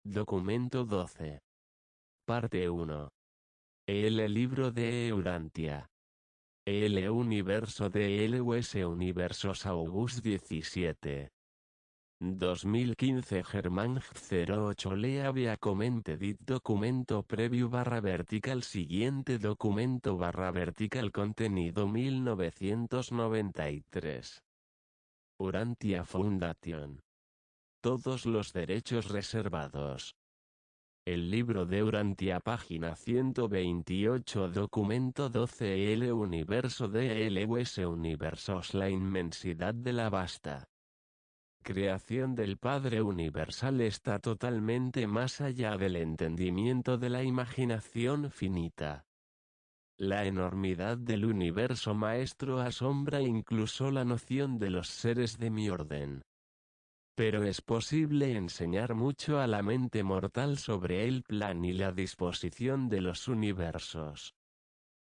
Documento 12. Parte 1. El libro de Urantia. El universo de LUS Universos August 17. 2015 Germán 08 Lea via comente dit documento preview /vertical siguiente documento /vertical contenido 1993. Urantia Foundation. Todos los derechos reservados. El libro de Urantia página 128 documento 12 El universo de LUS Universos la inmensidad de la vasta creación del Padre Universal está totalmente más allá del entendimiento de la imaginación finita. La enormidad del universo maestro asombra incluso la noción de los seres de mi orden. Pero es posible enseñar mucho a la mente mortal sobre el plan y la disposición de los universos.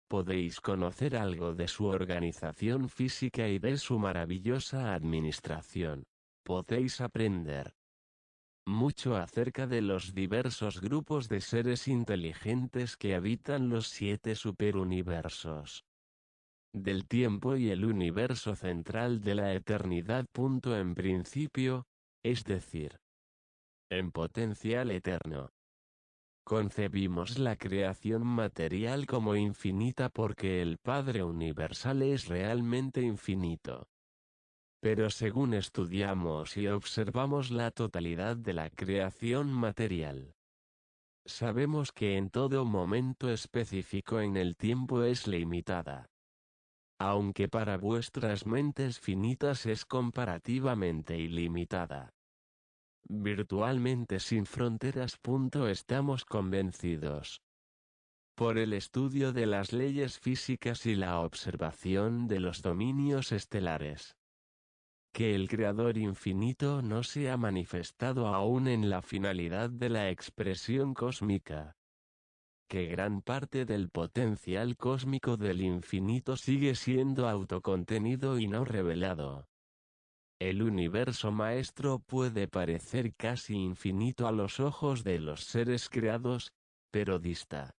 Podéis conocer algo de su organización física y de su maravillosa administración. Podéis aprender mucho acerca de los diversos grupos de seres inteligentes que habitan los 7 superuniversos del tiempo y el universo central de la eternidad. En principio, es decir, en potencial eterno. Concebimos la creación material como infinita porque el Padre Universal es realmente infinito. Pero según estudiamos y observamos la totalidad de la creación material, sabemos que en todo momento específico en el tiempo es limitada. Aunque para vuestras mentes finitas es comparativamente ilimitada. Virtualmente sin fronteras. Estamos convencidos, por el estudio de las leyes físicas y la observación de los dominios estelares, que el Creador infinito no se ha manifestado aún en la finalidad de la expresión cósmica, que gran parte del potencial cósmico del infinito sigue siendo autocontenido y no revelado. El universo maestro puede parecer casi infinito a los ojos de los seres creados, pero dista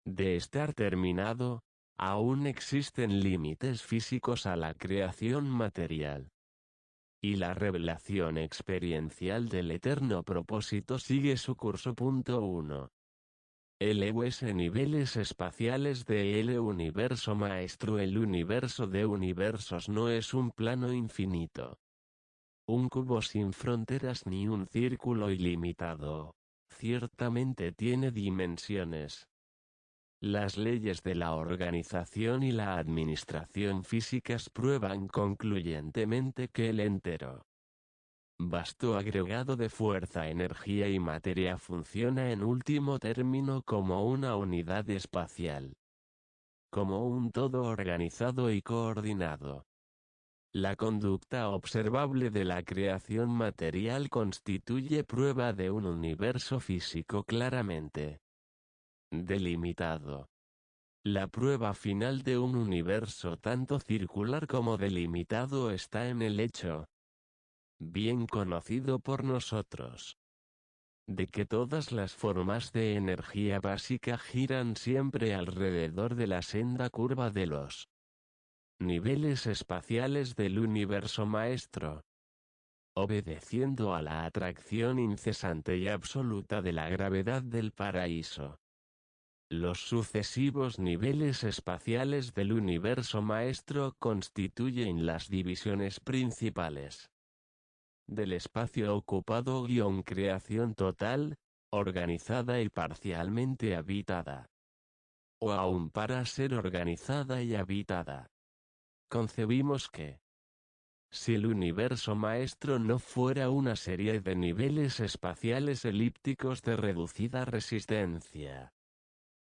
de estar terminado. Aún existen límites físicos a la creación material. Y la revelación experiencial del eterno propósito sigue su curso. 1. LUS niveles espaciales de el universo maestro. El universo de universos no es un plano infinito, un cubo sin fronteras ni un círculo ilimitado. Ciertamente tiene dimensiones. Las leyes de la organización y la administración físicas prueban concluyentemente que el entero vasto agregado de fuerza, energía y materia funciona en último término como una unidad espacial, como un todo organizado y coordinado. La conducta observable de la creación material constituye prueba de un universo físico claramente delimitado. La prueba final de un universo tanto circular como delimitado está en el hecho, bien conocido por nosotros, de que todas las formas de energía básica giran siempre alrededor de la senda curva de los niveles espaciales del universo maestro, obedeciendo a la atracción incesante y absoluta de la gravedad del paraíso. Los sucesivos niveles espaciales del universo maestro constituyen las divisiones principales del espacio ocupado / creación total, organizada y parcialmente habitada, o aún para ser organizada y habitada. Concebimos que, si el universo maestro no fuera una serie de niveles espaciales elípticos de reducida resistencia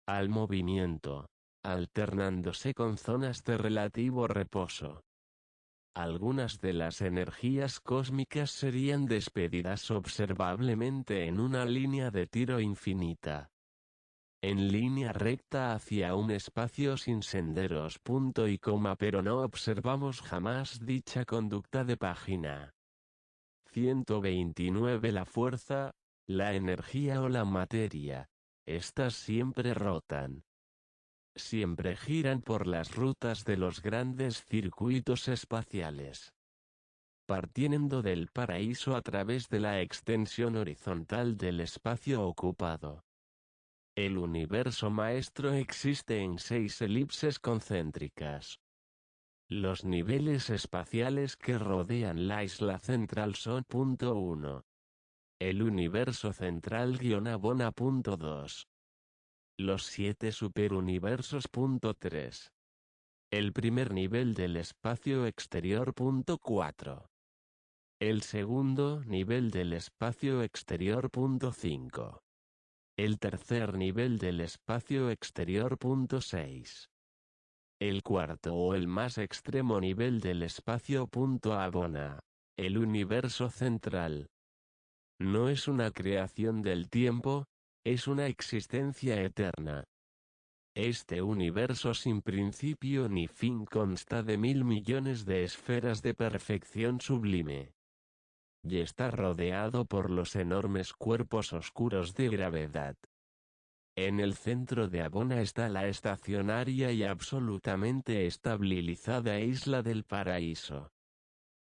al movimiento, alternándose con zonas de relativo reposo, algunas de las energías cósmicas serían despedidas observablemente en una línea de tiro infinita, en línea recta hacia un espacio sin senderos. Pero no observamos jamás dicha conducta de página 129. La fuerza, la energía o la materia. Estas siempre rotan. Siempre giran por las rutas de los grandes circuitos espaciales. Partiendo del paraíso a través de la extensión horizontal del espacio ocupado. El universo maestro existe en 6 elipses concéntricas. Los niveles espaciales que rodean la isla central son .1. El universo central-Abona.2. Los 7 superuniversos .3. El primer nivel del espacio exterior .4. El segundo nivel del espacio exterior .5. El tercer nivel del espacio exterior .6. El cuarto o el más extremo nivel del espacio .Abona. El universo central. No es una creación del tiempo, es una existencia eterna. Este universo sin principio ni fin consta de 1000 millones de esferas de perfección sublime. Y está rodeado por los enormes cuerpos oscuros de gravedad. En el centro de Abona está la estacionaria y absolutamente estabilizada isla del paraíso.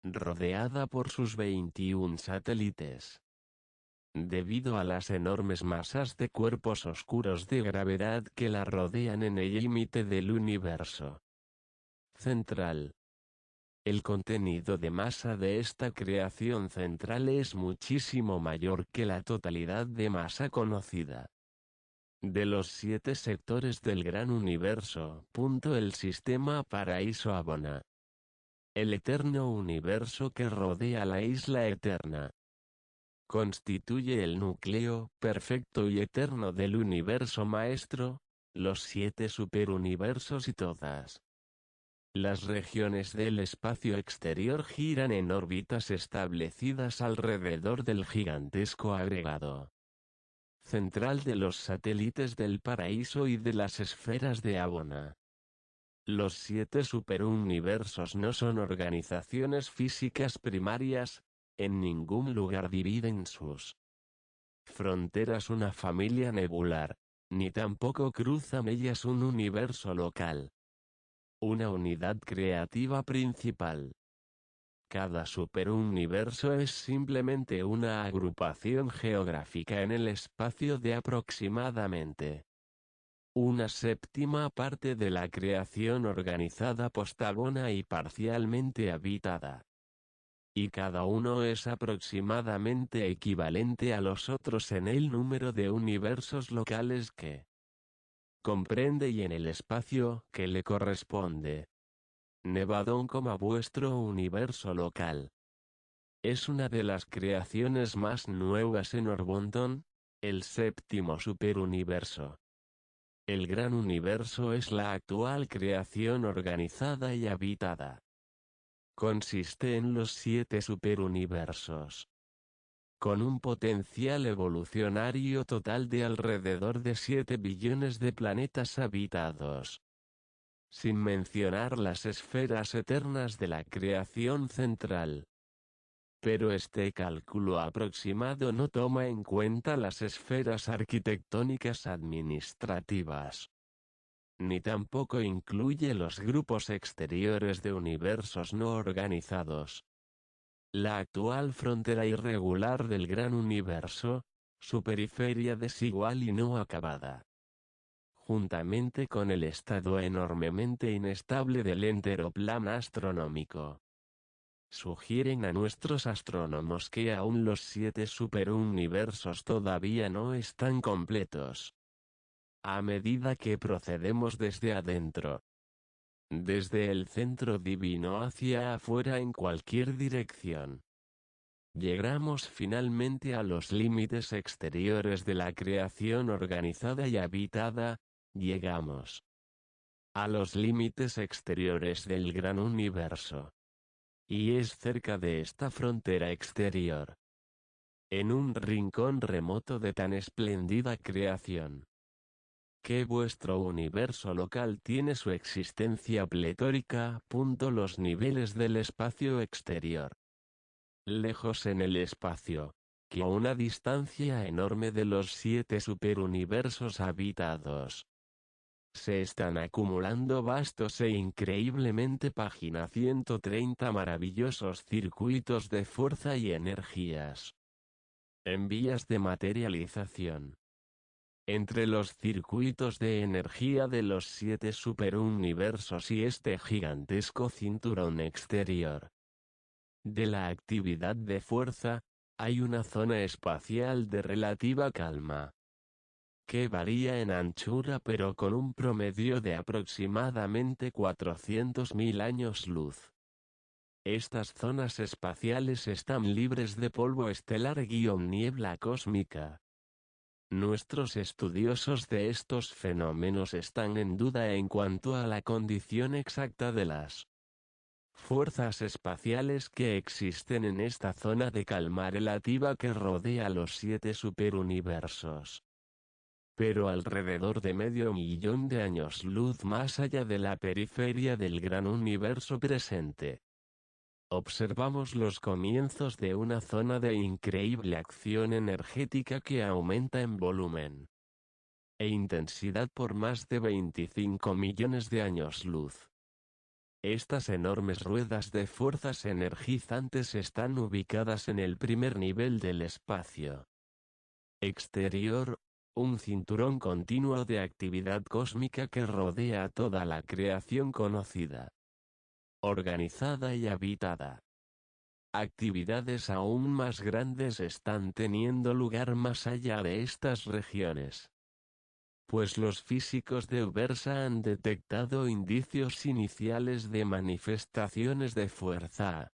Rodeada por sus 21 satélites. Debido a las enormes masas de cuerpos oscuros de gravedad que la rodean en el límite del universo central. El contenido de masa de esta creación central es muchísimo mayor que la totalidad de masa conocida. De los 7 sectores del gran universo, el sistema paraíso Abona. El eterno universo que rodea la isla eterna. Constituye el núcleo perfecto y eterno del universo maestro, los 7 superuniversos y todas las regiones del espacio exterior giran en órbitas establecidas alrededor del gigantesco agregado central de los satélites del paraíso y de las esferas de Abona. Los 7 superuniversos no son organizaciones físicas primarias, en ningún lugar dividen sus fronteras una familia nebular, ni tampoco cruzan ellas un universo local. Una unidad creativa principal. Cada superuniverso es simplemente una agrupación geográfica en el espacio de aproximadamente una séptima parte de la creación organizada post-Abona y parcialmente habitada. Y cada uno es aproximadamente equivalente a los otros en el número de universos locales que comprende y en el espacio que le corresponde. Nevadon como vuestro universo local. Es una de las creaciones más nuevas en Orbonton, el séptimo superuniverso. El gran universo es la actual creación organizada y habitada. Consiste en los 7 superuniversos. Con un potencial evolucionario total de alrededor de 7 billones de planetas habitados. Sin mencionar las esferas eternas de la creación central. Pero este cálculo aproximado no toma en cuenta las esferas arquitectónicas administrativas. Ni tampoco incluye los grupos exteriores de universos no organizados. La actual frontera irregular del gran universo, su periferia desigual y no acabada. Juntamente con el estado enormemente inestable del enteroplan astronómico. Sugieren a nuestros astrónomos que aún los 7 superuniversos todavía no están completos. A medida que procedemos desde adentro, desde el centro divino hacia afuera en cualquier dirección, llegamos finalmente a los límites exteriores de la creación organizada y habitada, llegamos a los límites exteriores del gran universo. Y es cerca de esta frontera exterior, en un rincón remoto de tan espléndida creación, que vuestro universo local tiene su existencia pletórica. Los niveles del espacio exterior. Lejos en el espacio, que a una distancia enorme de los 7 superuniversos habitados, se están acumulando vastos e increíblemente página 130 maravillosos circuitos de fuerza y energías en vías de materialización. Entre los circuitos de energía de los 7 superuniversos y este gigantesco cinturón exterior de la actividad de fuerza, hay una zona espacial de relativa calma, que varía en anchura pero con un promedio de aproximadamente 400.000 años luz. Estas zonas espaciales están libres de polvo estelar-niebla cósmica. Nuestros estudiosos de estos fenómenos están en duda en cuanto a la condición exacta de las fuerzas espaciales que existen en esta zona de calma relativa que rodea los 7 superuniversos. Pero alrededor de medio millón de años luz más allá de la periferia del gran universo presente, observamos los comienzos de una zona de increíble acción energética que aumenta en volumen e intensidad por más de 25 millones de años luz. Estas enormes ruedas de fuerzas energizantes están ubicadas en el primer nivel del espacio exterior, un cinturón continuo de actividad cósmica que rodea toda la creación conocida, organizada y habitada. Actividades aún más grandes están teniendo lugar más allá de estas regiones, pues los físicos de Ubersa han detectado indicios iniciales de manifestaciones de fuerza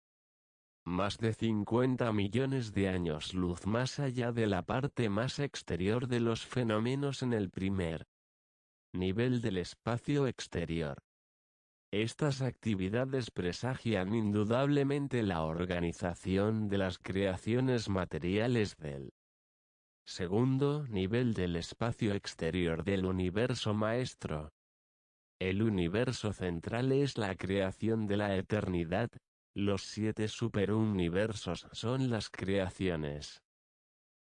más de 50 millones de años luz más allá de la parte más exterior de los fenómenos en el primer nivel del espacio exterior. Estas actividades presagian indudablemente la organización de las creaciones materiales del segundo nivel del espacio exterior del universo maestro. El universo central es la creación de la eternidad. Los 7 superuniversos son las creaciones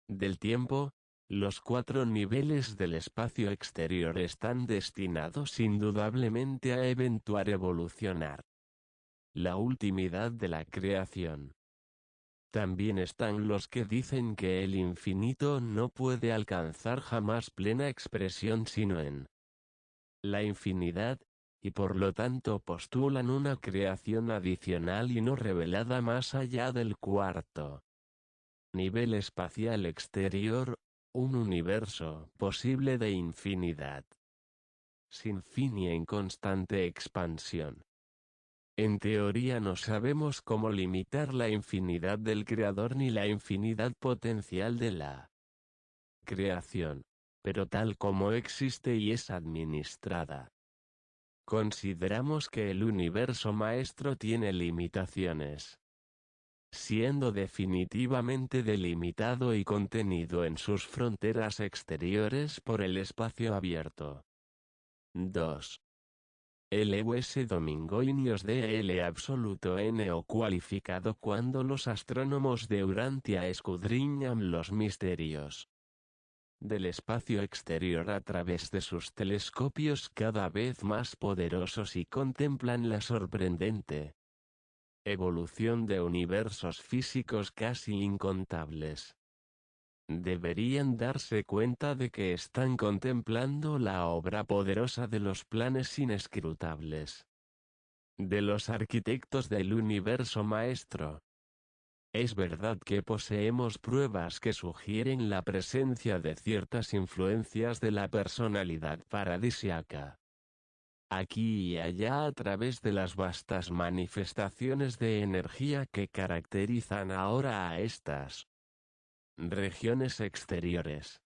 del tiempo. Los 4 niveles del espacio exterior están destinados indudablemente a evolucionar la ultimidad de la creación. También están los que dicen que el infinito no puede alcanzar jamás plena expresión sino en la infinidad, y por lo tanto postulan una creación adicional y no revelada más allá del cuarto nivel espacial exterior, un universo posible de infinidad, sin fin y en constante expansión. En teoría no sabemos cómo limitar la infinidad del creador ni la infinidad potencial de la creación, pero tal como existe y es administrada, consideramos que el universo maestro tiene limitaciones, siendo definitivamente delimitado y contenido en sus fronteras exteriores por el espacio abierto. 2. LUS Domingoinios DL absoluto N o cualificado cuando los astrónomos de Urantia escudriñan los misterios del espacio exterior a través de sus telescopios cada vez más poderosos y contemplan la sorprendente evolución de universos físicos casi incontables. Deberían darse cuenta de que están contemplando la obra poderosa de los planes inescrutables de los arquitectos del universo maestro. Es verdad que poseemos pruebas que sugieren la presencia de ciertas influencias de la personalidad paradisíaca aquí y allá a través de las vastas manifestaciones de energía que caracterizan ahora a estas regiones exteriores.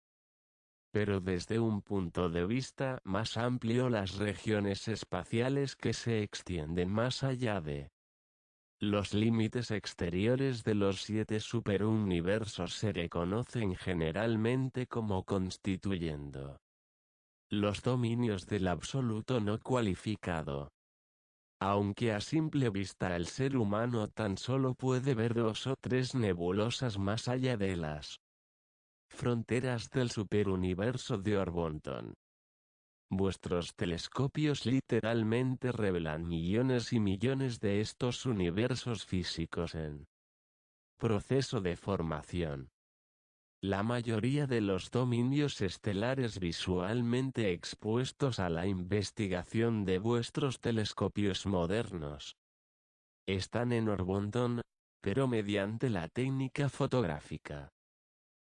Pero desde un punto de vista más amplio, las regiones espaciales que se extienden más allá de los límites exteriores de los 7 superuniversos se reconocen generalmente como constituyendo los dominios del absoluto no cualificado. Aunque a simple vista el ser humano tan solo puede ver 2 o 3 nebulosas más allá de las fronteras del superuniverso de Orbonton. Vuestros telescopios literalmente revelan millones y millones de estos universos físicos en proceso de formación. La mayoría de los dominios estelares visualmente expuestos a la investigación de vuestros telescopios modernos están en Orbonton, pero mediante la técnica fotográfica.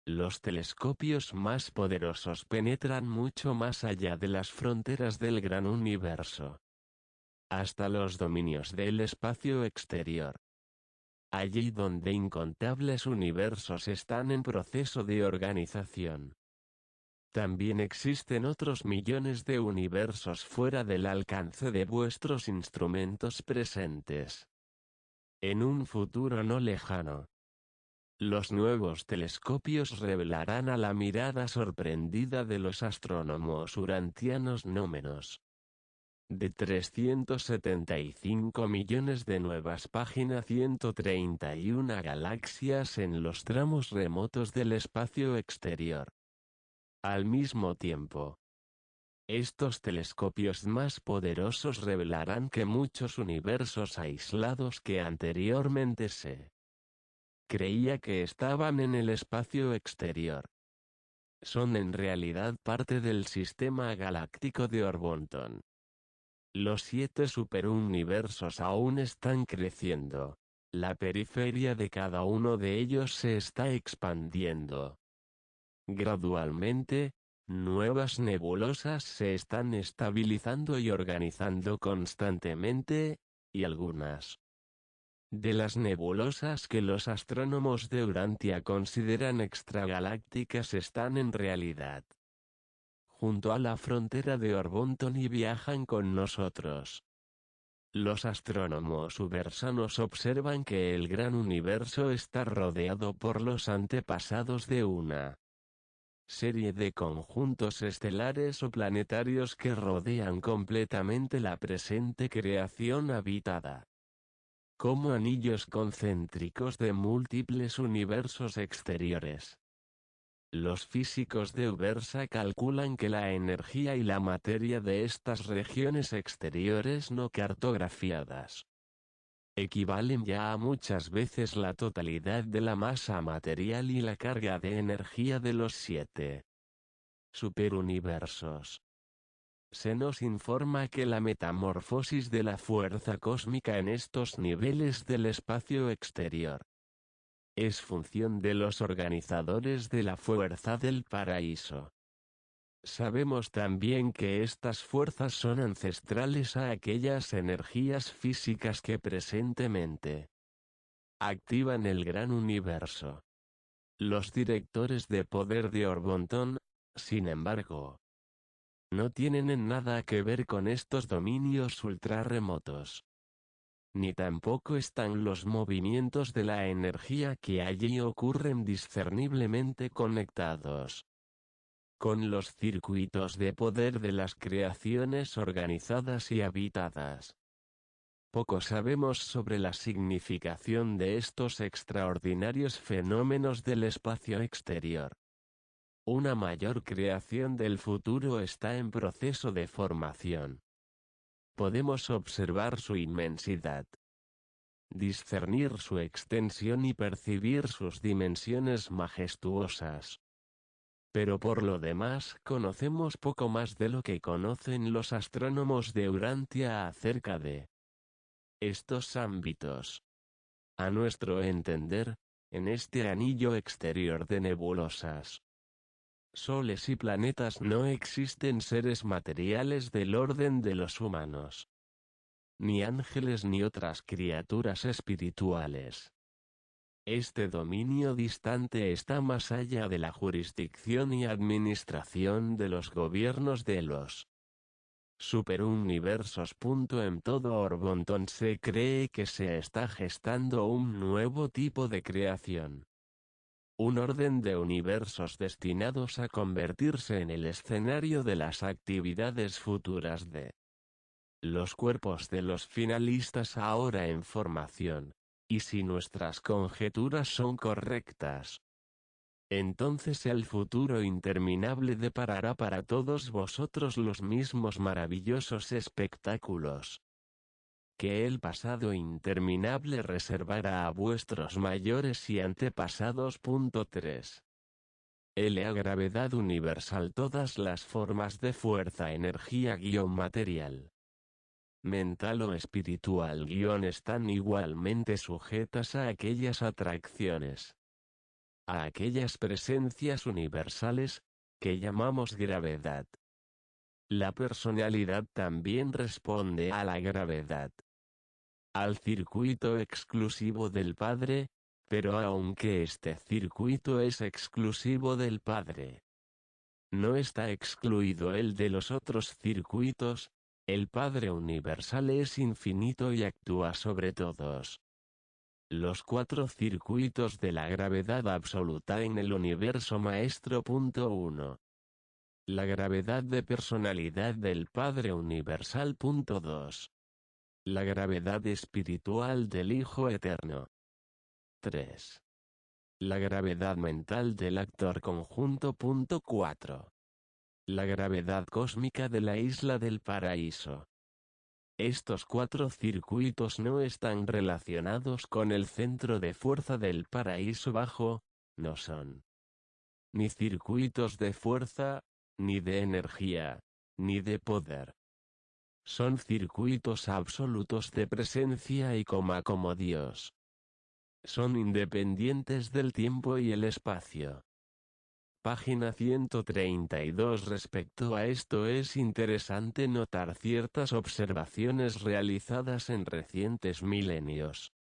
Los telescopios más poderosos penetran mucho más allá de las fronteras del gran universo, hasta los dominios del espacio exterior. Allí donde incontables universos están en proceso de organización. También existen otros millones de universos fuera del alcance de vuestros instrumentos presentes. En un futuro no lejano, los nuevos telescopios revelarán a la mirada sorprendida de los astrónomos urantianos no menos de 375 millones de nuevas páginas 131 galaxias en los tramos remotos del espacio exterior. Al mismo tiempo, estos telescopios más poderosos revelarán que muchos universos aislados que anteriormente se creía que estaban en el espacio exterior son en realidad parte del sistema galáctico de Orbonton. Los 7 superuniversos aún están creciendo. La periferia de cada uno de ellos se está expandiendo. Gradualmente, nuevas nebulosas se están estabilizando y organizando constantemente, y algunas de las nebulosas que los astrónomos de Urantia consideran extragalácticas están en realidad junto a la frontera de Orbonton y viajan con nosotros. Los astrónomos ubersanos observan que el gran universo está rodeado por los antepasados de una serie de conjuntos estelares o planetarios que rodean completamente la presente creación habitada, como anillos concéntricos de múltiples universos exteriores. Los físicos de Ubersa calculan que la energía y la materia de estas regiones exteriores no cartografiadas equivalen ya a muchas veces la totalidad de la masa material y la carga de energía de los 7 superuniversos. Se nos informa que la metamorfosis de la fuerza cósmica en estos niveles del espacio exterior es función de los organizadores de la fuerza del paraíso. Sabemos también que estas fuerzas son ancestrales a aquellas energías físicas que presentemente activan el gran universo. Los directores de poder de Orbonton, sin embargo, no tienen en nada que ver con estos dominios ultrarremotos. Ni tampoco están los movimientos de la energía que allí ocurren discerniblemente conectados con los circuitos de poder de las creaciones organizadas y habitadas. Poco sabemos sobre la significación de estos extraordinarios fenómenos del espacio exterior. Una mayor creación del futuro está en proceso de formación. Podemos observar su inmensidad, discernir su extensión y percibir sus dimensiones majestuosas. Pero por lo demás conocemos poco más de lo que conocen los astrónomos de Urantia acerca de estos ámbitos. A nuestro entender, en este anillo exterior de nebulosas, soles y planetas no existen seres materiales del orden de los humanos, ni ángeles ni otras criaturas espirituales. Este dominio distante está más allá de la jurisdicción y administración de los gobiernos de los superuniversos. En todo Orbonton se cree que se está gestando un nuevo tipo de creación. Un orden de universos destinados a convertirse en el escenario de las actividades futuras de los cuerpos de los finalistas ahora en formación, y si nuestras conjeturas son correctas, entonces el futuro interminable deparará para todos vosotros los mismos maravillosos espectáculos que el pasado interminable reservará a vuestros mayores y antepasados. 3. La gravedad universal. Todas las formas de fuerza, energía material, mental o espiritual están igualmente sujetas a aquellas atracciones, a aquellas presencias universales, que llamamos gravedad. La personalidad también responde a la gravedad, al circuito exclusivo del Padre, pero aunque este circuito es exclusivo del Padre, no está excluido el de los otros circuitos. El Padre Universal es infinito y actúa sobre todos los 4 circuitos de la gravedad absoluta en el universo maestro. 1. La gravedad de personalidad del Padre Universal. 2. La gravedad espiritual del Hijo Eterno. 3. La gravedad mental del actor conjunto. 4. La gravedad cósmica de la isla del paraíso. Estos 4 circuitos no están relacionados con el centro de fuerza del paraíso bajo, no son ni circuitos de fuerza, ni de energía, ni de poder. Son circuitos absolutos de presencia y como Dios. Son independientes del tiempo y el espacio. Página 132. Respecto a esto es interesante notar ciertas observaciones realizadas en recientes milenios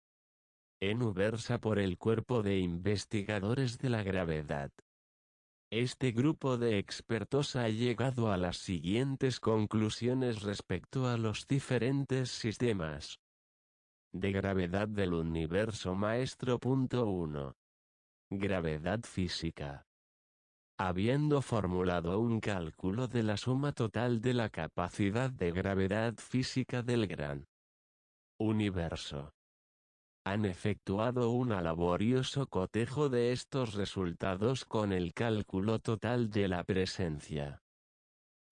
en Ubersa por el Cuerpo de Investigadores de la Gravedad. Este grupo de expertos ha llegado a las siguientes conclusiones respecto a los diferentes sistemas de gravedad del universo maestro. 1. Gravedad física. Habiendo formulado un cálculo de la suma total de la capacidad de gravedad física del gran universo, han efectuado un laborioso cotejo de estos resultados con el cálculo total de la presencia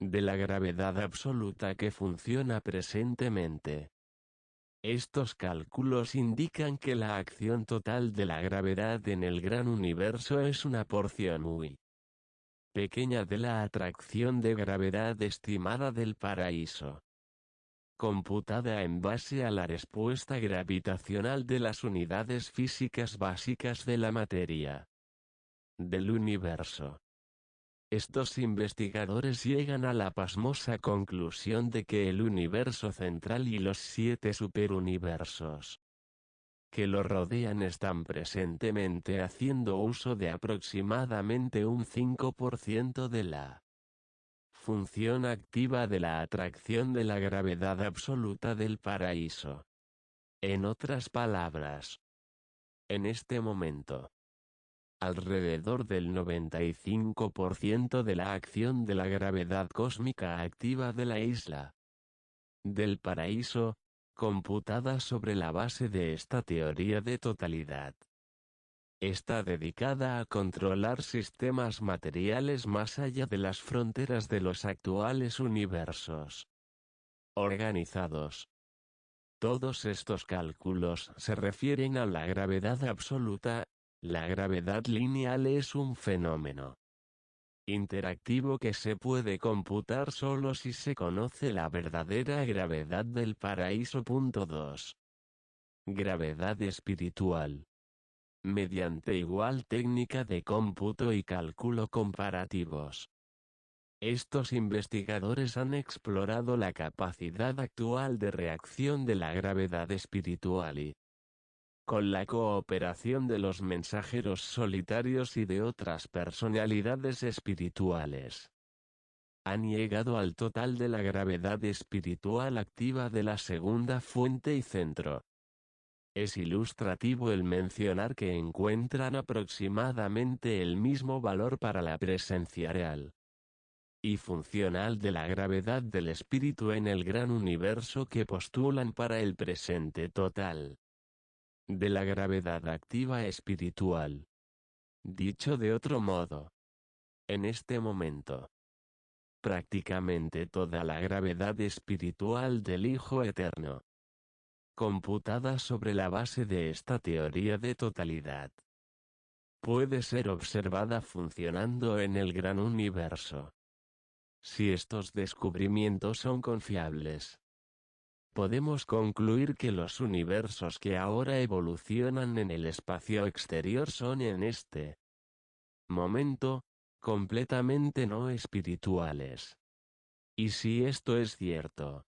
de la gravedad absoluta que funciona presentemente. Estos cálculos indican que la acción total de la gravedad en el gran universo es una porción muy pequeña de la atracción de gravedad estimada del paraíso, computada en base a la respuesta gravitacional de las unidades físicas básicas de la materia del universo. Estos investigadores llegan a la pasmosa conclusión de que el universo central y los 7 superuniversos que lo rodean están presentemente haciendo uso de aproximadamente un 5% de la función activa de la atracción de la gravedad absoluta del paraíso. En otras palabras, en este momento, alrededor del 95% de la acción de la gravedad cósmica activa de la isla del paraíso, computada sobre la base de esta teoría de totalidad, está dedicada a controlar sistemas materiales más allá de las fronteras de los actuales universos organizados. Todos estos cálculos se refieren a la gravedad absoluta. La gravedad lineal es un fenómeno interactivo que se puede computar solo si se conoce la verdadera gravedad del paraíso. 2. Gravedad espiritual. Mediante igual técnica de cómputo y cálculo comparativos, estos investigadores han explorado la capacidad actual de reacción de la gravedad espiritual y, con la cooperación de los mensajeros solitarios y de otras personalidades espirituales, han llegado al total de la gravedad espiritual activa de la segunda fuente y centro. Es ilustrativo el mencionar que encuentran aproximadamente el mismo valor para la presencia real y funcional de la gravedad del espíritu en el gran universo que postulan para el presente total. De la gravedad activa espiritual. Dicho de otro modo, en este momento, prácticamente toda la gravedad espiritual del Hijo Eterno, computada sobre la base de esta teoría de totalidad, puede ser observada funcionando en el gran universo. Si estos descubrimientos son confiables, podemos concluir que los universos que ahora evolucionan en el espacio exterior son en este momento, completamente no espirituales. Y si esto es cierto,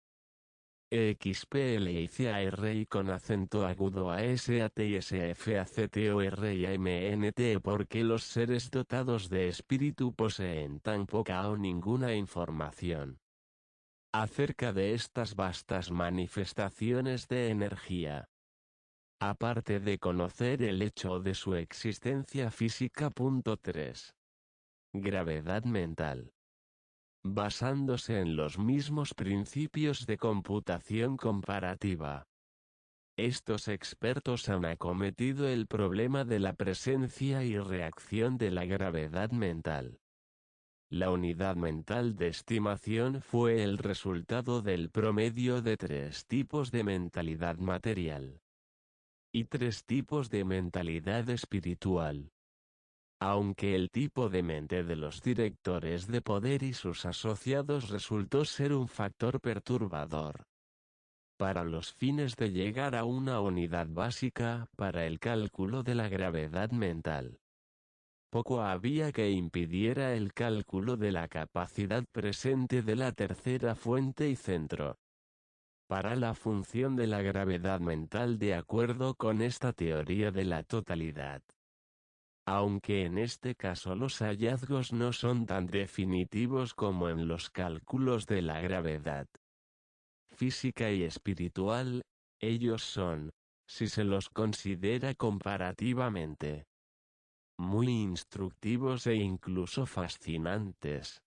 XPLICAR y con acento agudo a SAT y SFACTOR y AMNT, porque los seres dotados de espíritu poseen tan poca o ninguna información acerca de estas vastas manifestaciones de energía, aparte de conocer el hecho de su existencia física. 3. Gravedad mental. Basándose en los mismos principios de computación comparativa, estos expertos han acometido el problema de la presencia y reacción de la gravedad mental. La unidad mental de estimación fue el resultado del promedio de 3 tipos de mentalidad material y 3 tipos de mentalidad espiritual. Aunque el tipo de mente de los directores de poder y sus asociados resultó ser un factor perturbador para los fines de llegar a una unidad básica para el cálculo de la gravedad mental, poco había que impidiera el cálculo de la capacidad presente de la tercera fuente y centro para la función de la gravedad mental de acuerdo con esta teoría de la totalidad. Aunque en este caso los hallazgos no son tan definitivos como en los cálculos de la gravedad física y espiritual, ellos son, si se los considera comparativamente, muy instructivos e incluso fascinantes.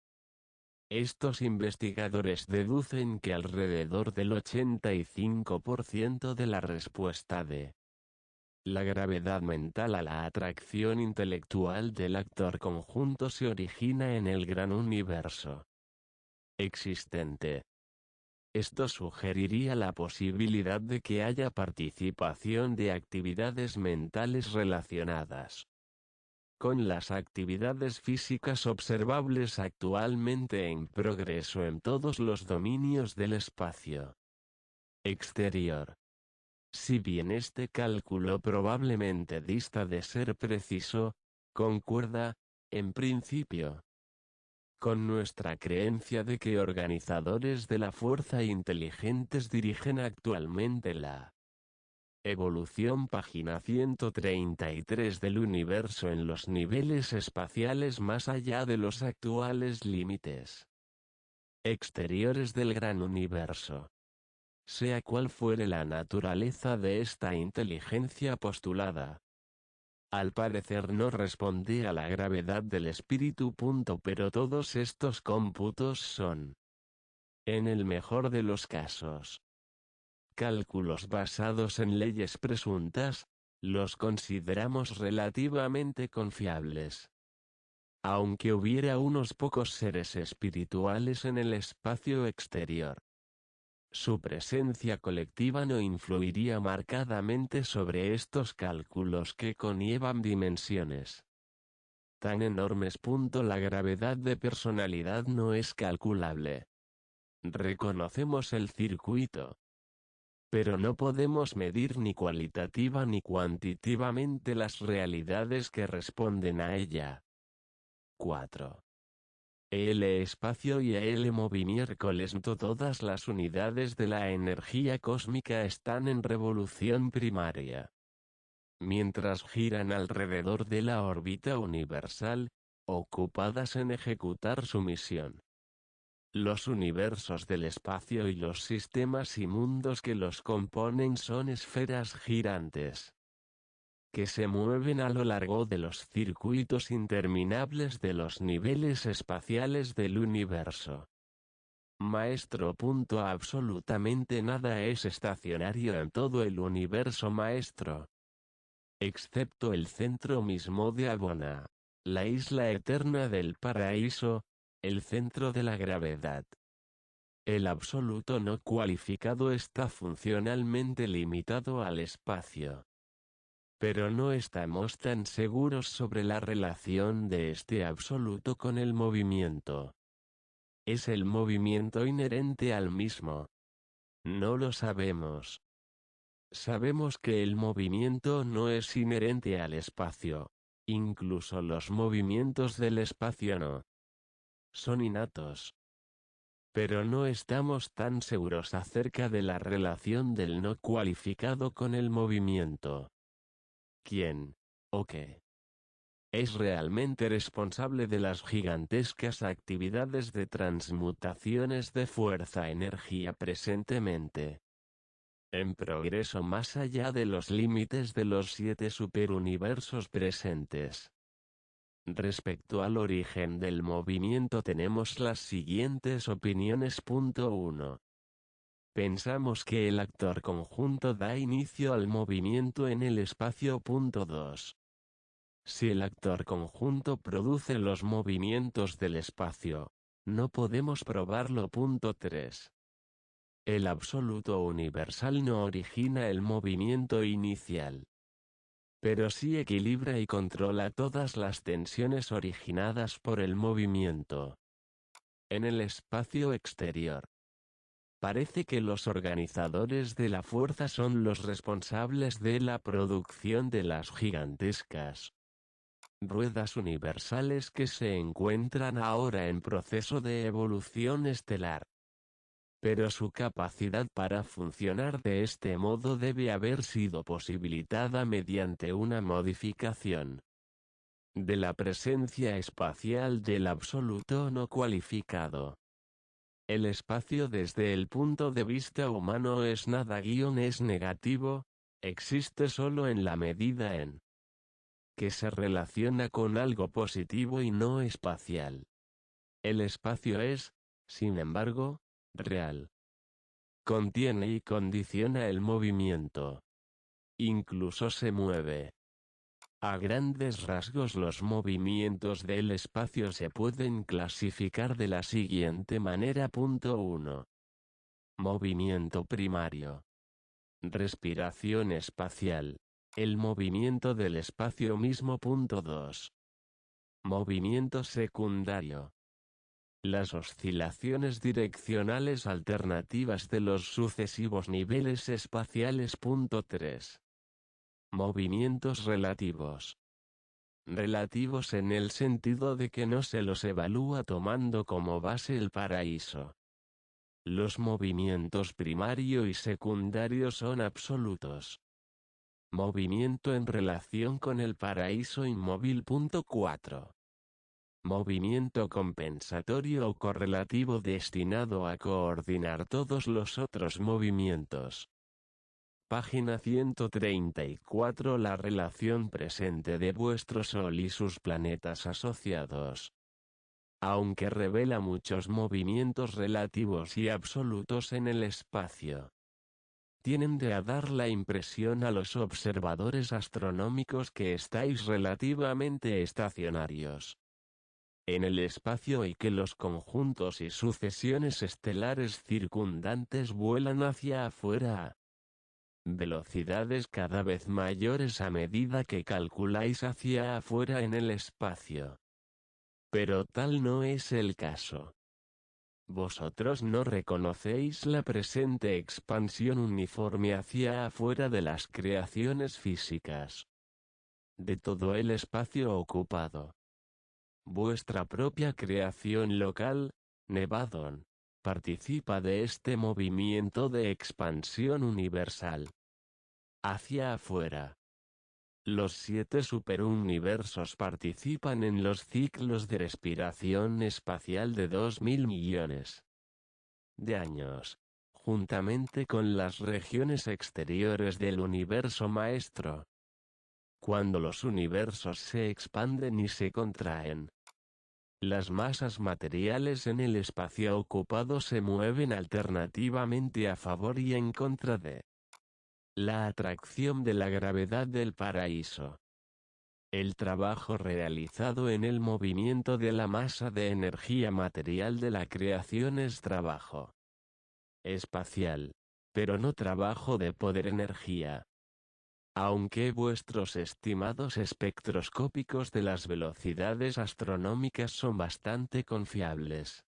Estos investigadores deducen que alrededor del 85% de la respuesta de la gravedad mental a la atracción intelectual del actor conjunto se origina en el gran universo existente. Esto sugeriría la posibilidad de que haya participación de actividades mentales relacionadas con las actividades físicas observables actualmente en progreso en todos los dominios del espacio exterior. Si bien este cálculo probablemente dista de ser preciso, concuerda, en principio, con nuestra creencia de que organizadores de la fuerza inteligentes dirigen actualmente la evolución. Página 133 del universo en los niveles espaciales más allá de los actuales límites exteriores del gran universo. Sea cual fuere la naturaleza de esta inteligencia postulada, al parecer no responde a la gravedad del espíritu. Pero todos estos cómputos son, en el mejor de los casos, cálculos basados en leyes presuntas, los consideramos relativamente confiables. Aunque hubiera unos pocos seres espirituales en el espacio exterior, su presencia colectiva no influiría marcadamente sobre estos cálculos que conllevan dimensiones tan enormes. La gravedad de personalidad no es calculable. Reconocemos el circuito, pero no podemos medir ni cualitativa ni cuantitativamente las realidades que responden a ella. 4. El espacio y el movimiento. Todas las unidades de la energía cósmica están en revolución primaria, mientras giran alrededor de la órbita universal, ocupadas en ejecutar su misión. Los universos del espacio y los sistemas y mundos que los componen son esferas girantes que se mueven a lo largo de los circuitos interminables de los niveles espaciales del universo. Maestro. Absolutamente nada es estacionario en todo el universo, maestro. Excepto el centro mismo de Abona, la isla eterna del paraíso, el centro de la gravedad. El absoluto no cualificado está funcionalmente limitado al espacio. Pero no estamos tan seguros sobre la relación de este absoluto con el movimiento. ¿Es el movimiento inherente al mismo? No lo sabemos. Sabemos que el movimiento no es inherente al espacio. Incluso los movimientos del espacio no son innatos. Pero no estamos tan seguros acerca de la relación del no cualificado con el movimiento. ¿Quién, o qué, es realmente responsable de las gigantescas actividades de transmutaciones de fuerza-energía presentemente en progreso más allá de los límites de los 7 superuniversos presentes? Respecto al origen del movimiento tenemos las siguientes opiniones. 1. Pensamos que el actor conjunto da inicio al movimiento en el espacio. 2. Si el actor conjunto produce los movimientos del espacio, no podemos probarlo. 3. El absoluto universal no origina el movimiento inicial, pero sí equilibra y controla todas las tensiones originadas por el movimiento. En el espacio exterior, parece que los organizadores de la fuerza son los responsables de la producción de las gigantescas ruedas universales que se encuentran ahora en proceso de evolución estelar. Pero su capacidad para funcionar de este modo debe haber sido posibilitada mediante una modificación de la presencia espacial del absoluto no cualificado. El espacio desde el punto de vista humano es nada-es negativo, existe solo en la medida en que se relaciona con algo positivo y no espacial. El espacio es, sin embargo, real. Contiene y condiciona el movimiento. Incluso se mueve. A grandes rasgos los movimientos del espacio se pueden clasificar de la siguiente manera. 1. Movimiento primario. Respiración espacial. El movimiento del espacio mismo. 2. Movimiento secundario. Las oscilaciones direccionales alternativas de los sucesivos niveles espaciales. 3. Movimientos relativos. Relativos en el sentido de que no se los evalúa tomando como base el paraíso. Los movimientos primario y secundario son absolutos. Movimiento en relación con el paraíso inmóvil. 4. Movimiento compensatorio o correlativo destinado a coordinar todos los otros movimientos. Página 134. La relación presente de vuestro Sol y sus planetas asociados, aunque revela muchos movimientos relativos y absolutos en el espacio, tienden a dar la impresión a los observadores astronómicos que estáis relativamente estacionarios en el espacio y que los conjuntos y sucesiones estelares circundantes vuelan hacia afuera a velocidades cada vez mayores a medida que calculáis hacia afuera en el espacio. Pero tal no es el caso. Vosotros no reconocéis la presente expansión uniforme hacia afuera de las creaciones físicas, de todo el espacio ocupado. Vuestra propia creación local, Nevadon, participa de este movimiento de expansión universal hacia afuera. Los 7 superuniversos participan en los ciclos de respiración espacial de 2000 millones de años, juntamente con las regiones exteriores del universo maestro. Cuando los universos se expanden y se contraen, las masas materiales en el espacio ocupado se mueven alternativamente a favor y en contra de la atracción de la gravedad del paraíso. El trabajo realizado en el movimiento de la masa de energía material de la creación es trabajo espacial, pero no trabajo de poder-energía. Aunque vuestros estimados espectroscópicos de las velocidades astronómicas son bastante confiables,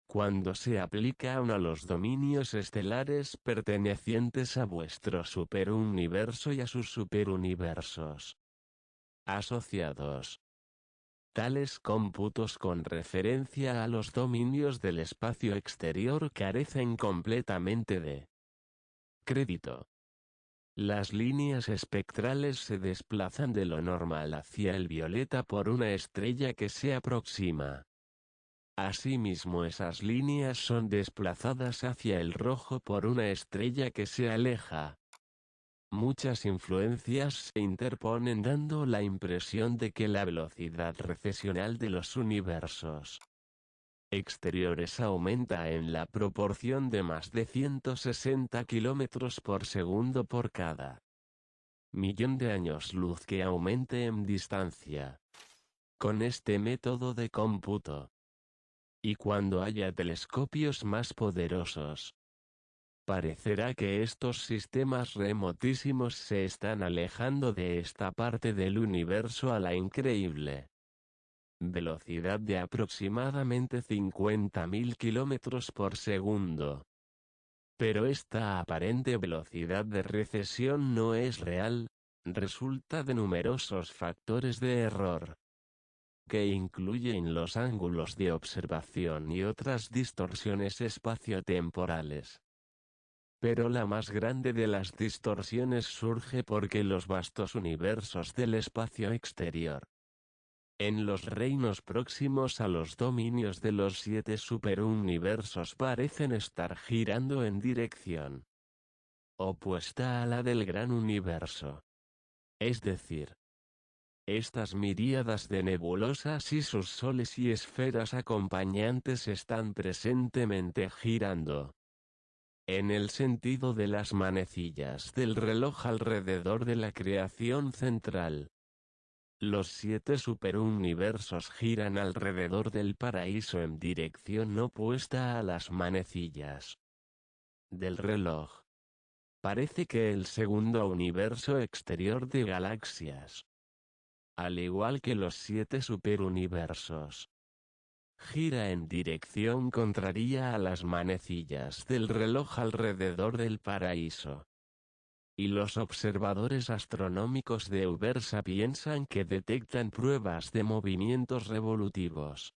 cuando se aplica aún a los dominios estelares pertenecientes a vuestro superuniverso y a sus superuniversos asociados, tales cómputos con referencia a los dominios del espacio exterior carecen completamente de crédito. Las líneas espectrales se desplazan de lo normal hacia el violeta por una estrella que se aproxima. Asimismo, esas líneas son desplazadas hacia el rojo por una estrella que se aleja. Muchas influencias se interponen dando la impresión de que la velocidad recesional de los universos exteriores aumenta en la proporción de más de 160 km por segundo por cada millón de años luz que aumente en distancia. Con este método de cómputo, y cuando haya telescopios más poderosos, parecerá que estos sistemas remotísimos se están alejando de esta parte del universo a la increíble velocidad de aproximadamente 50.000 km por segundo. Pero esta aparente velocidad de recesión no es real, resulta de numerosos factores de error, que incluyen los ángulos de observación y otras distorsiones espaciotemporales. Pero la más grande de las distorsiones surge porque los vastos universos del espacio exterior, en los reinos próximos a los dominios de los 7 superuniversos, parecen estar girando en dirección opuesta a la del gran universo. Es decir, estas miríadas de nebulosas y sus soles y esferas acompañantes están presentemente girando en el sentido de las manecillas del reloj alrededor de la creación central. Los 7 superuniversos giran alrededor del paraíso en dirección opuesta a las manecillas del reloj. Parece que el segundo universo exterior de galaxias, al igual que los 7 superuniversos, gira en dirección contraria a las manecillas del reloj alrededor del paraíso. Y los observadores astronómicos de Ubersa piensan que detectan pruebas de movimientos revolutivos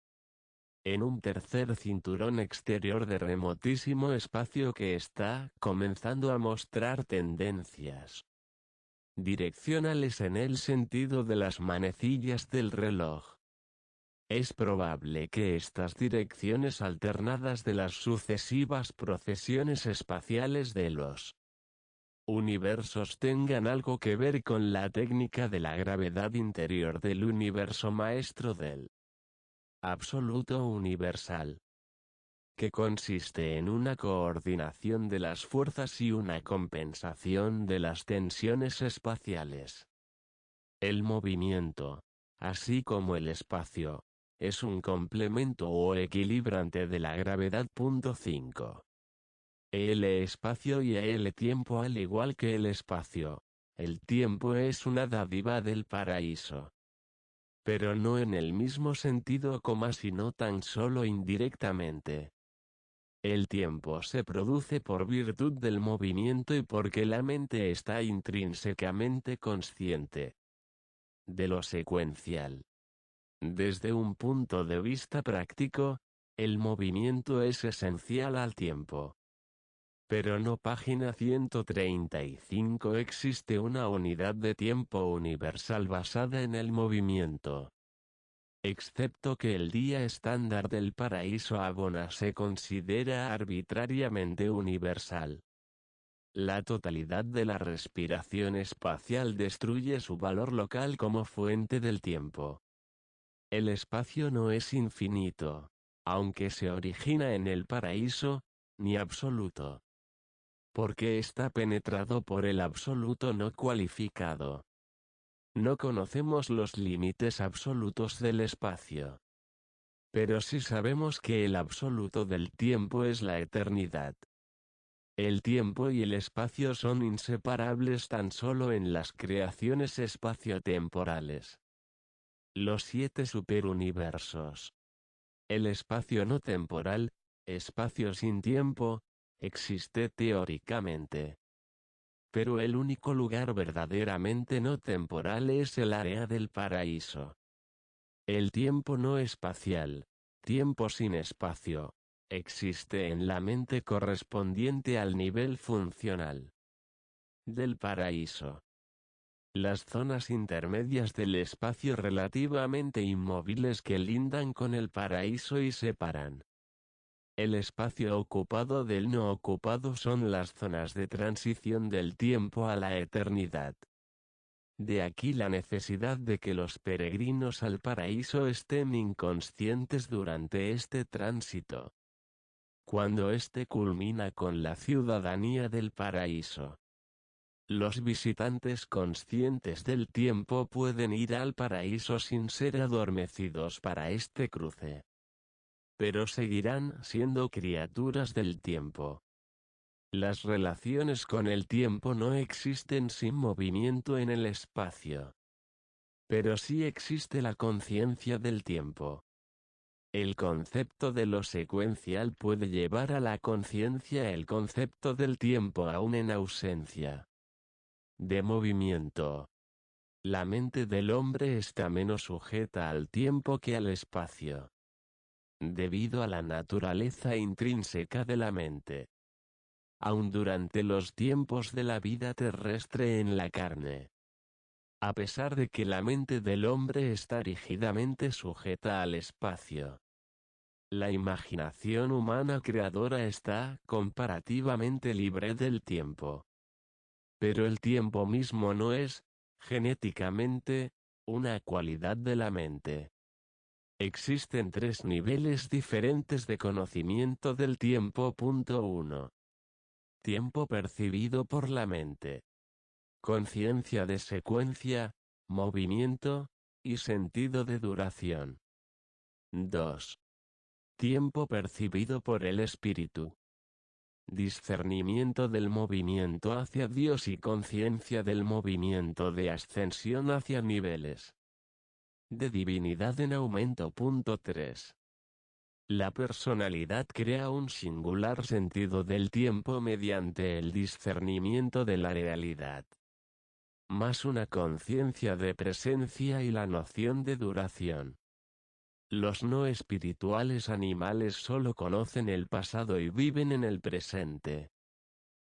en un tercer cinturón exterior de remotísimo espacio que está comenzando a mostrar tendencias direccionales en el sentido de las manecillas del reloj. Es probable que estas direcciones alternadas de las sucesivas procesiones espaciales de los universos tengan algo que ver con la técnica de la gravedad interior del universo maestro del absoluto universal, que consiste en una coordinación de las fuerzas y una compensación de las tensiones espaciales. El movimiento, así como el espacio, es un complemento o equilibrante de la gravedad. 5. El espacio y el tiempo. Al igual que el espacio, el tiempo es una dádiva del paraíso. Pero no en el mismo sentido sino tan solo indirectamente. El tiempo se produce por virtud del movimiento y porque la mente está intrínsecamente consciente de lo secuencial. Desde un punto de vista práctico, el movimiento es esencial al tiempo. Pero no. Página 135. Existe una unidad de tiempo universal basada en el movimiento. Excepto que el día estándar del paraíso Abona se considera arbitrariamente universal. La totalidad de la respiración espacial destruye su valor local como fuente del tiempo. El espacio no es infinito, aunque se origina en el paraíso, ni absoluto. Porque está penetrado por el absoluto no cualificado. No conocemos los límites absolutos del espacio. Pero sí sabemos que el absoluto del tiempo es la eternidad. El tiempo y el espacio son inseparables tan solo en las creaciones espaciotemporales. Los 7 superuniversos. El espacio no temporal, espacio sin tiempo, existe teóricamente. Pero el único lugar verdaderamente no temporal es el área del paraíso. El tiempo no espacial, tiempo sin espacio, existe en la mente correspondiente al nivel funcional del paraíso. Las zonas intermedias del espacio relativamente inmóviles que lindan con el paraíso y separan el espacio ocupado del no ocupado son las zonas de transición del tiempo a la eternidad. De aquí la necesidad de que los peregrinos al paraíso estén inconscientes durante este tránsito. Cuando éste culmina con la ciudadanía del paraíso, los visitantes conscientes del tiempo pueden ir al paraíso sin ser adormecidos para este cruce. Pero seguirán siendo criaturas del tiempo. Las relaciones con el tiempo no existen sin movimiento en el espacio. Pero sí existe la conciencia del tiempo. El concepto de lo secuencial puede llevar a la conciencia el concepto del tiempo aún en ausencia de movimiento. La mente del hombre está menos sujeta al tiempo que al espacio, debido a la naturaleza intrínseca de la mente. Aun durante los tiempos de la vida terrestre en la carne. A pesar de que la mente del hombre está rígidamente sujeta al espacio, la imaginación humana creadora está comparativamente libre del tiempo. Pero el tiempo mismo no es, genéticamente, una cualidad de la mente. Existen 3 niveles diferentes de conocimiento del tiempo. 1. Tiempo percibido por la mente. Conciencia de secuencia, movimiento, y sentido de duración. 2. Tiempo percibido por el espíritu. Discernimiento del movimiento hacia Dios y conciencia del movimiento de ascensión hacia niveles de divinidad en aumento. 3. La personalidad crea un singular sentido del tiempo mediante el discernimiento de la realidad, más una conciencia de presencia y la noción de duración. Los no espirituales animales solo conocen el pasado y viven en el presente.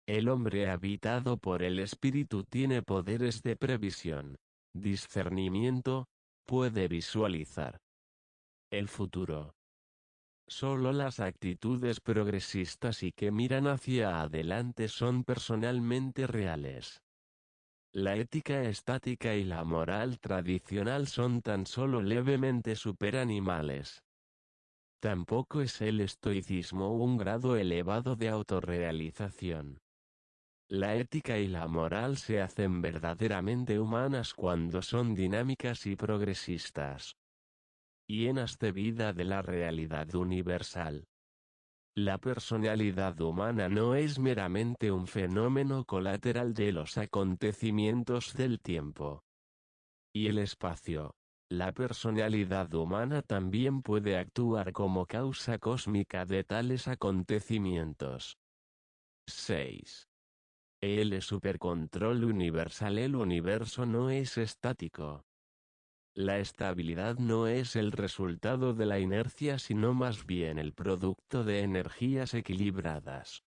El hombre habitado por el espíritu tiene poderes de previsión, discernimiento, puede visualizar el futuro. Solo las actitudes progresistas y que miran hacia adelante son personalmente reales. La ética estática y la moral tradicional son tan solo levemente superanimales. Tampoco es el estoicismo un grado elevado de autorrealización. La ética y la moral se hacen verdaderamente humanas cuando son dinámicas y progresistas, llenas de vida de la realidad universal. La personalidad humana no es meramente un fenómeno colateral de los acontecimientos del tiempo y el espacio. La personalidad humana también puede actuar como causa cósmica de tales acontecimientos. 6. El supercontrol universal. El universo no es estático. La estabilidad no es el resultado de la inercia sino más bien el producto de energías equilibradas,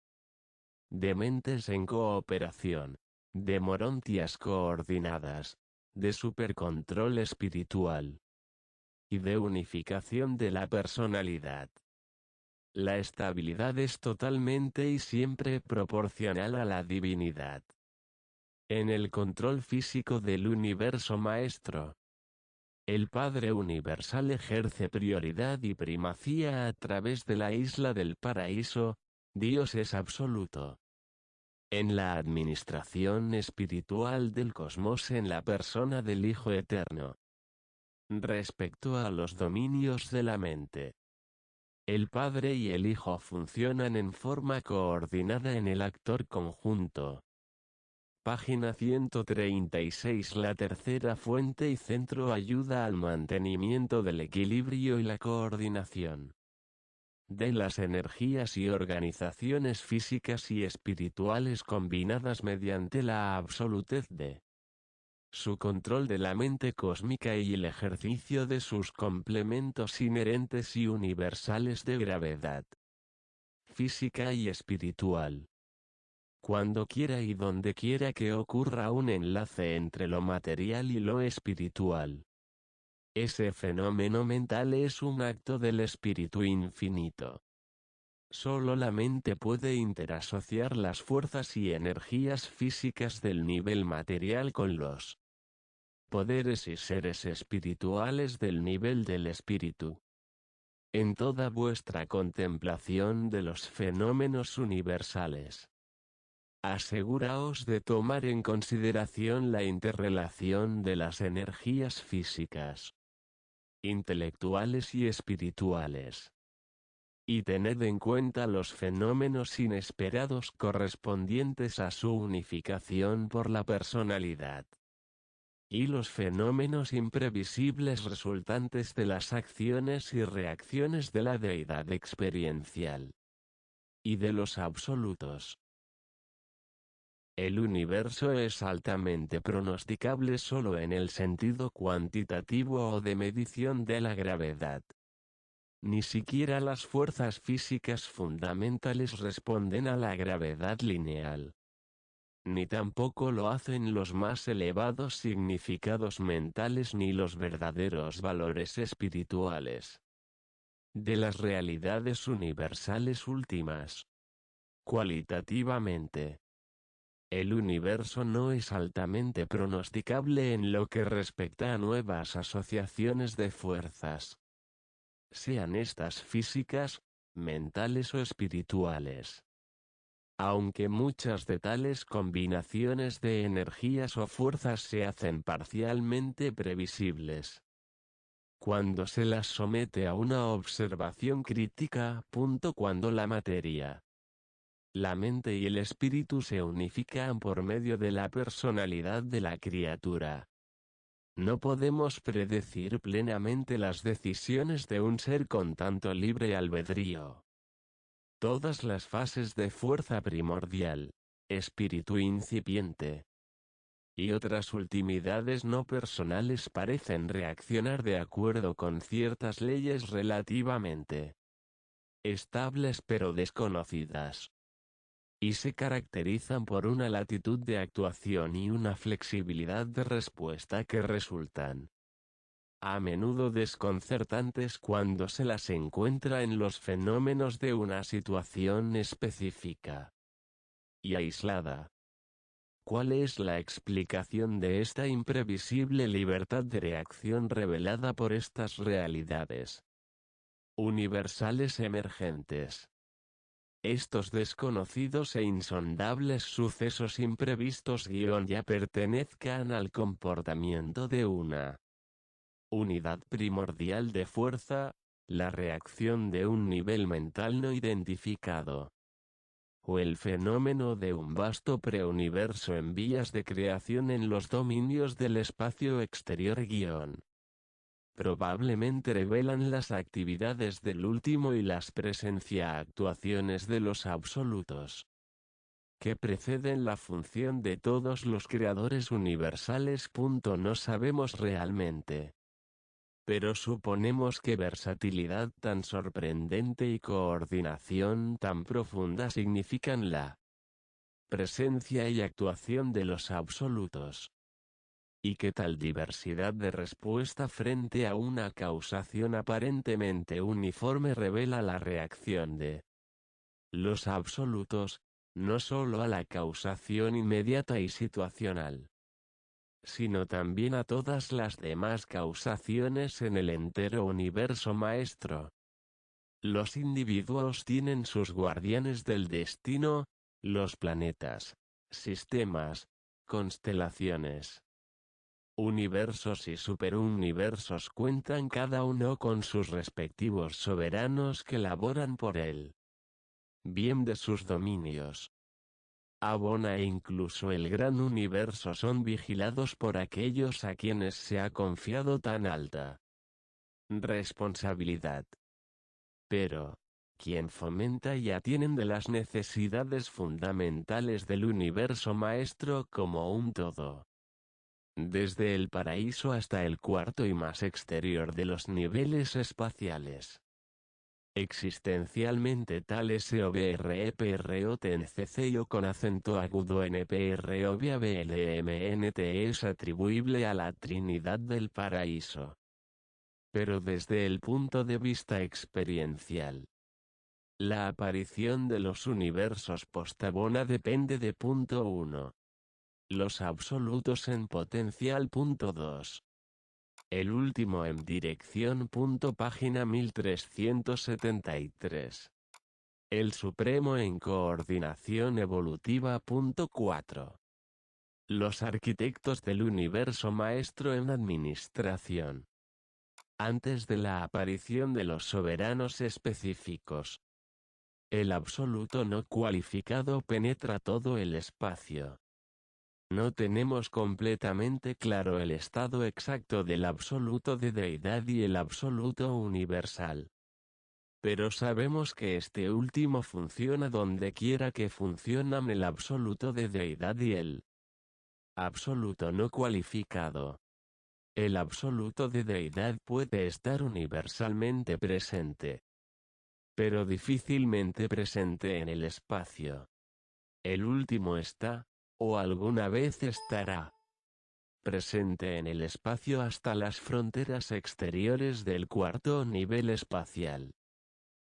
de mentes en cooperación, de morontias coordinadas, de supercontrol espiritual y de unificación de la personalidad. La estabilidad es totalmente y siempre proporcional a la divinidad. En el control físico del universo maestro, el Padre Universal ejerce prioridad y primacía a través de la isla del paraíso. Dios es absoluto. En la administración espiritual del cosmos en la persona del Hijo Eterno. Respecto a los dominios de la mente, el Padre y el Hijo funcionan en forma coordinada en el actor conjunto. Página 136. La tercera fuente y centro ayuda al mantenimiento del equilibrio y la coordinación de las energías y organizaciones físicas y espirituales combinadas mediante la absolutez de su control de la mente cósmica y el ejercicio de sus complementos inherentes y universales de gravedad física y espiritual. Cuando quiera y donde quiera que ocurra un enlace entre lo material y lo espiritual, ese fenómeno mental es un acto del espíritu infinito. Solo la mente puede interasociar las fuerzas y energías físicas del nivel material con los poderes y seres espirituales del nivel del espíritu. En toda vuestra contemplación de los fenómenos universales, aseguraos de tomar en consideración la interrelación de las energías físicas, intelectuales y espirituales. Y tened en cuenta los fenómenos inesperados correspondientes a su unificación por la personalidad. Y los fenómenos imprevisibles resultantes de las acciones y reacciones de la deidad experiencial. Y de los absolutos. El universo es altamente pronosticable solo en el sentido cuantitativo o de medición de la gravedad. Ni siquiera las fuerzas físicas fundamentales responden a la gravedad lineal. Ni tampoco lo hacen los más elevados significados mentales ni los verdaderos valores espirituales de las realidades universales últimas. Cualitativamente, el universo no es altamente pronosticable en lo que respecta a nuevas asociaciones de fuerzas, sean estas físicas, mentales o espirituales. Aunque muchas de tales combinaciones de energías o fuerzas se hacen parcialmente previsibles cuando se las somete a una observación crítica. Cuando la materia, la mente y el espíritu se unifican por medio de la personalidad de la criatura. No podemos predecir plenamente las decisiones de un ser con tanto libre albedrío. Todas las fases de fuerza primordial, espíritu incipiente y otras ultimidades no personales parecen reaccionar de acuerdo con ciertas leyes relativamente estables pero desconocidas. Y se caracterizan por una latitud de actuación y una flexibilidad de respuesta que resultan a menudo desconcertantes cuando se las encuentra en los fenómenos de una situación específica y aislada. ¿Cuál es la explicación de esta imprevisible libertad de reacción revelada por estas realidades universales emergentes? Estos desconocidos e insondables sucesos imprevistos ya pertenezcan al comportamiento de una unidad primordial de fuerza, la reacción de un nivel mental no identificado, o el fenómeno de un vasto preuniverso en vías de creación en los dominios del espacio exterior. Probablemente revelan las actividades del último y las presencia-actuaciones de los absolutos, que preceden la función de todos los creadores universales. No sabemos realmente, pero suponemos que versatilidad tan sorprendente y coordinación tan profunda significan la presencia y actuación de los absolutos. y que tal diversidad de respuesta frente a una causación aparentemente uniforme revela la reacción de los absolutos, no solo a la causación inmediata y situacional, sino también a todas las demás causaciones en el entero universo maestro. Los individuos tienen sus guardianes del destino, los planetas, sistemas, constelaciones, universos y superuniversos cuentan cada uno con sus respectivos soberanos que laboran por él bien de sus dominios. Abona e incluso el gran universo son vigilados por aquellos a quienes se ha confiado tan alta responsabilidad. Pero, quien fomenta y atienden de las necesidades fundamentales del universo maestro como un todo. Desde el paraíso hasta el cuarto y más exterior de los niveles espaciales. Existencialmente tal SOBREPROTNCCIO con acento agudo NPROBABLMNT es atribuible a la Trinidad del Paraíso. Pero desde el punto de vista experiencial, la aparición de los universos post-Abona depende de punto 1. Los absolutos en potencial punto 2. El último en dirección. Página 1373. El supremo en coordinación evolutiva. 4. Los arquitectos del universo maestro en administración. Antes de la aparición de los soberanos específicos, el absoluto no cualificado penetra todo el espacio. No tenemos completamente claro el estado exacto del absoluto de deidad y el absoluto universal. Pero sabemos que este último funciona donde quiera que funcionan el absoluto de deidad y el absoluto no cualificado. El absoluto de deidad puede estar universalmente presente, pero difícilmente presente en el espacio. El último está, o alguna vez estará, presente en el espacio hasta las fronteras exteriores del cuarto nivel espacial.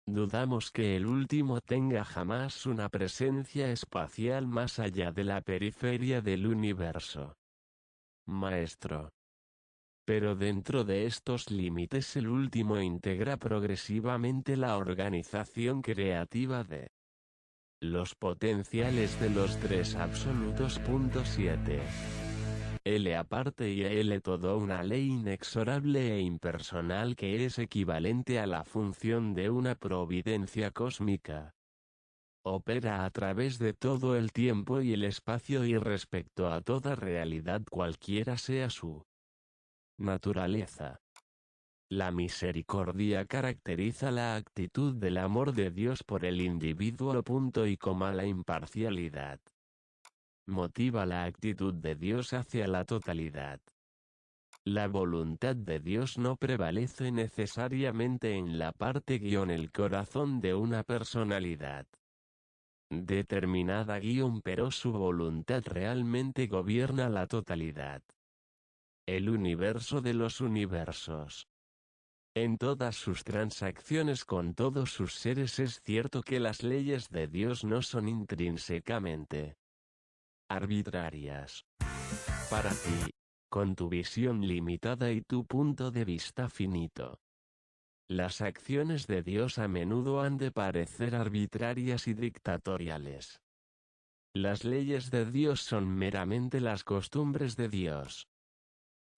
Dudamos que el último tenga jamás una presencia espacial más allá de la periferia del universo maestro. Pero dentro de estos límites el último integra progresivamente la organización creativa de los potenciales de los tres absolutos. 7. L aparte y L todo una ley inexorable e impersonal que es equivalente a la función de una providencia cósmica. Opera a través de todo el tiempo y el espacio y respecto a toda realidad cualquiera sea su naturaleza. La misericordia caracteriza la actitud del amor de Dios por el individuo. Y la imparcialidad motiva la actitud de Dios hacia la totalidad. La voluntad de Dios no prevalece necesariamente en la parte el corazón de una personalidad determinada pero su voluntad realmente gobierna la totalidad. El universo de los universos. En todas sus transacciones con todos sus seres es cierto que las leyes de Dios no son intrínsecamente arbitrarias. Para ti, con tu visión limitada y tu punto de vista finito, las acciones de Dios a menudo han de parecer arbitrarias y dictatoriales. Las leyes de Dios son meramente las costumbres de Dios.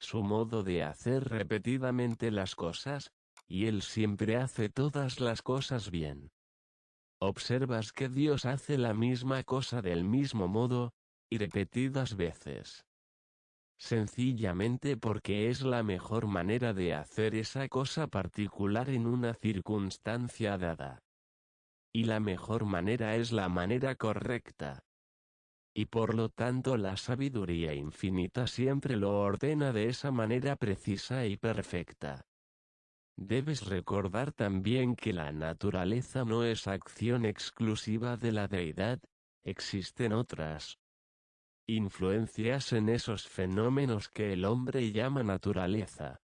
Su modo de hacer repetidamente las cosas, y Él siempre hace todas las cosas bien. Observas que Dios hace la misma cosa del mismo modo, y repetidas veces. Sencillamente porque es la mejor manera de hacer esa cosa particular en una circunstancia dada. Y la mejor manera es la manera correcta. Y por lo tanto la sabiduría infinita siempre lo ordena de esa manera precisa y perfecta. Debes recordar también que la naturaleza no es acción exclusiva de la deidad, existen otras influencias en esos fenómenos que el hombre llama naturaleza.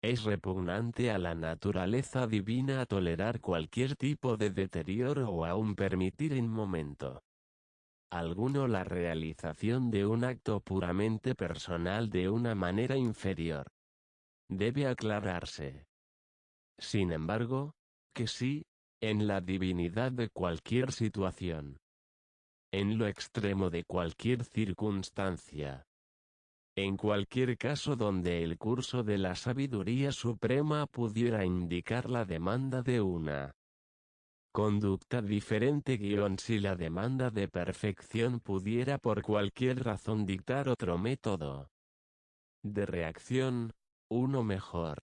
Es repugnante a la naturaleza divina tolerar cualquier tipo de deterioro o aún permitir en momento alguno la realización de un acto puramente personal de una manera inferior. Debe aclararse, sin embargo, que sí, en la divinidad de cualquier situación, en lo extremo de cualquier circunstancia, en cualquier caso donde el curso de la sabiduría suprema pudiera indicar la demanda de una conducta diferente si la demanda de perfección pudiera por cualquier razón dictar otro método de reacción, uno mejor.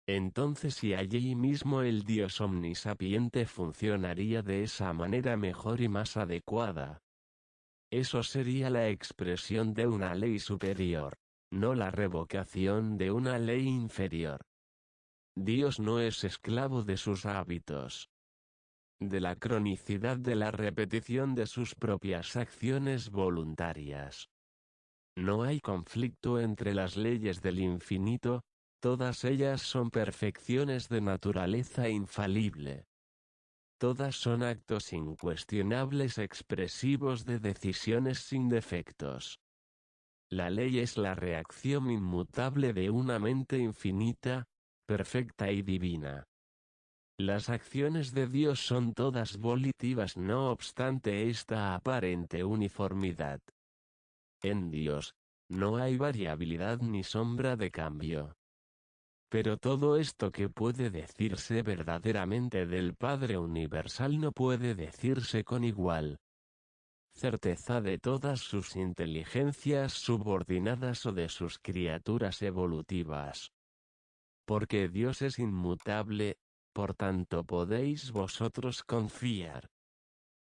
Entonces y allí mismo el Dios omnisapiente funcionaría de esa manera mejor y más adecuada. Eso sería la expresión de una ley superior, no la revocación de una ley inferior. Dios no es esclavo de sus hábitos, de la cronicidad de la repetición de sus propias acciones voluntarias. No hay conflicto entre las leyes del infinito, todas ellas son perfecciones de naturaleza infalible. Todas son actos incuestionables expresivos de decisiones sin defectos. La ley es la reacción inmutable de una mente infinita, perfecta y divina. Las acciones de Dios son todas volitivas no obstante esta aparente uniformidad. En Dios, no hay variabilidad ni sombra de cambio. Pero todo esto que puede decirse verdaderamente del Padre Universal no puede decirse con igual certeza de todas sus inteligencias subordinadas o de sus criaturas evolutivas. Porque Dios es inmutable, por tanto podéis vosotros confiar